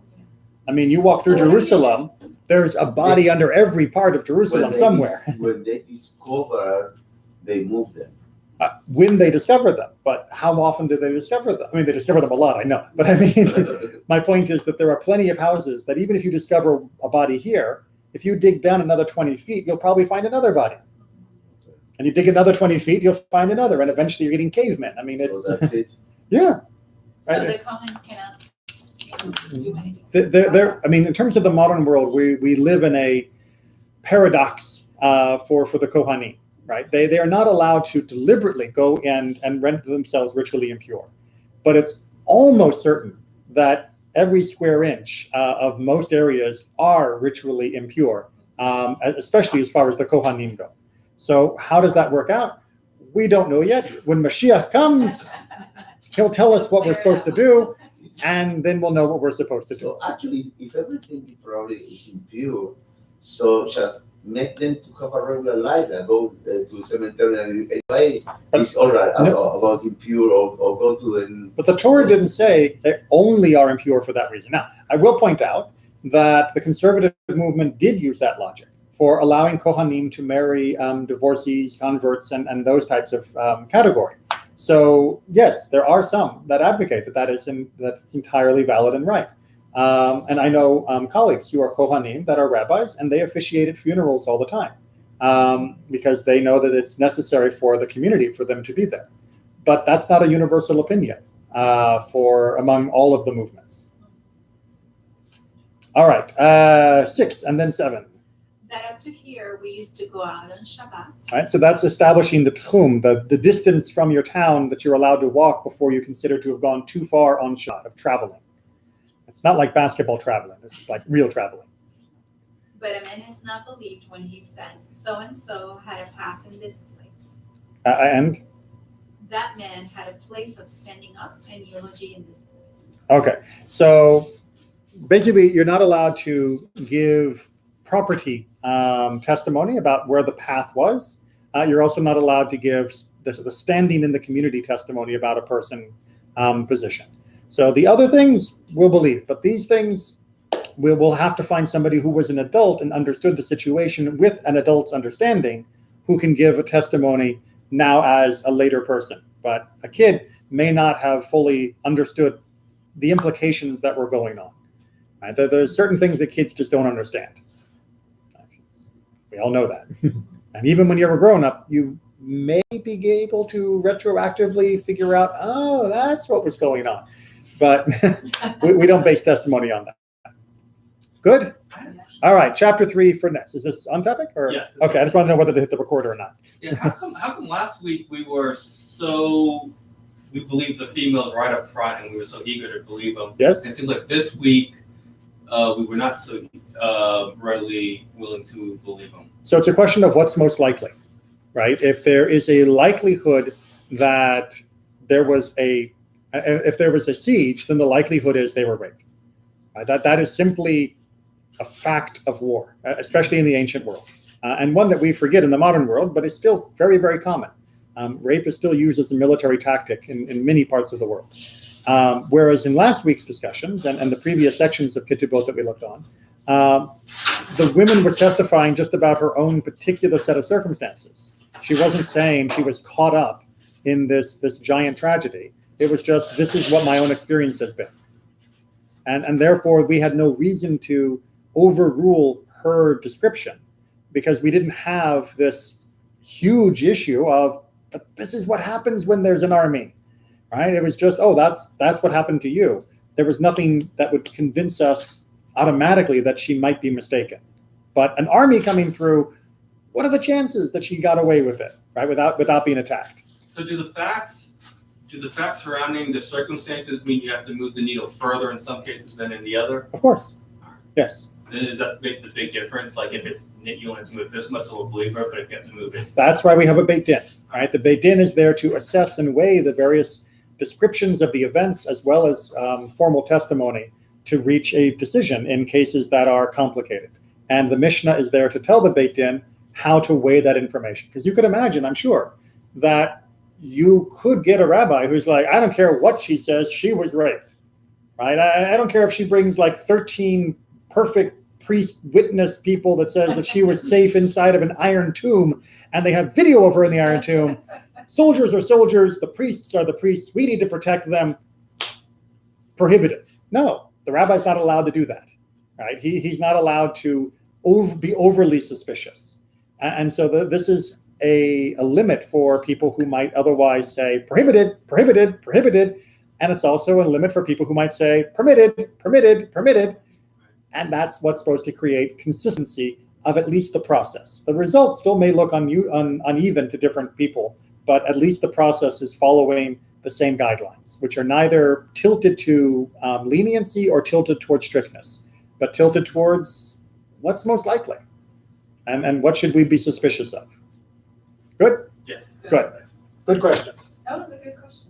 I mean, you walk through Jerusalem, there's a body under every part of Jerusalem somewhere. When they discover, they move them. When they discover them. But how often do they discover them? I mean, they discover them a lot, I know. But I mean, my point is that there are plenty of houses that even if you discover a body here, if you dig down another 20 feet, you'll probably find another body. And you dig another 20 feet, you'll find another. And eventually you're getting cavemen. I mean, it's... So that's it. Yeah. So Right. the Cohens cannot do anything. I mean, in terms of the modern world, we live in a paradox for the Kohanim, right? They are not allowed to deliberately go and render themselves ritually impure. But it's almost certain that every square inch of most areas are ritually impure, especially as far as the Kohanim go. So how does that work out? We don't know yet. When Mashiach comes, he'll tell us what we're supposed to do, and then we'll know what we're supposed to do. So actually, if everything probably is impure, so just make them to have a regular life and go to cemetery and anyway, it's all right about impure or go to the... But the Torah didn't say they only are impure for that reason. Now, I will point out that the conservative movement did use that logic for allowing Kohanim to marry divorcees, converts, and those types of category. So yes, there are some that advocate that's entirely valid and right. And I know colleagues who are Kohanim that are rabbis, and they officiate at funerals all the time because they know that it's necessary for the community for them to be there. But that's not a universal opinion for among all of the movements. All right, 6 and then 7. That up to here, we used to go out on Shabbat. All right, so that's establishing the tchum, the distance from your town that you're allowed to walk before you consider to have gone too far on Shabbat of traveling. It's not like basketball traveling. This is like real traveling. But a man is not believed when he says, so-and-so had a path in this place. And? That man had a place of standing up and eulogy in this place. Okay, so basically you're not allowed to give property testimony about where the path was. You're also not allowed to give the standing in the community testimony about a person position. So the other things we'll believe, but these things we'll have to find somebody who was an adult and understood the situation with an adult's understanding who can give a testimony now as a later person. But a kid may not have fully understood the implications that were going on. Right? There's certain things that kids just don't understand. We all know that. And even when you're a grown-up, you may be able to retroactively figure out, oh, that's what was going on. But we don't base testimony on that. Good? All right, chapter 3 for next. Is this on topic? Or? Yes. Okay, I just want to know whether to hit the recorder or not. Yeah, how come last week we believed the females right up front and we were so eager to believe them? Yes? It seems like this week we were not so readily willing to believe them. So it's a question of what's most likely, right? If there is a likelihood that if there was a siege, then the likelihood is they were raped. That is simply a fact of war, especially in the ancient world, and one that we forget in the modern world, but it's still very, very common. Rape is still used as a military tactic in many parts of the world. Whereas in last week's discussions and the previous sections of Ketubot that we looked on, the women were testifying just about her own particular set of circumstances. She wasn't saying she was caught up in this giant tragedy. It was just, this is what my own experience has been. And therefore, we had no reason to overrule her description because we didn't have this huge issue of, but this is what happens when there's an army, right? It was just, oh, that's what happened to you. There was nothing that would convince us automatically that she might be mistaken. But an army coming through, what are the chances that she got away with it, right? Without being attacked. So do the facts surrounding the circumstances mean you have to move the needle further in some cases than in the other? Of course. Yes. Does that make the big difference? Like if it's you only have to move this much, so we'll believe her, but if you have to move it. That's why we have a Beit Din, right? The Beit Din is there to assess and weigh the various descriptions of the events as well as formal testimony to reach a decision in cases that are complicated. And the Mishnah is there to tell the Beit Din how to weigh that information. Because you could imagine, I'm sure, that you could get a rabbi who's like, I don't care what she says, she was raped, right? I don't care if she brings like 13 perfect priest witness people that says that she was safe inside of an iron tomb and they have video of her in the iron tomb. Soldiers are soldiers, the priests are the priests, we need to protect them. Prohibited. No, the rabbi's not allowed to do that, right? He's not allowed to be overly suspicious. And so this is a limit for people who might otherwise say prohibited, prohibited, prohibited. And it's also a limit for people who might say permitted, permitted, permitted. And that's what's supposed to create consistency of at least the process. The results still may look uneven to different people, but at least the process is following the same guidelines, which are neither tilted to leniency or tilted towards strictness, but tilted towards what's most likely and what should we be suspicious of. Good? Yes. Good. Good question. That was a good question.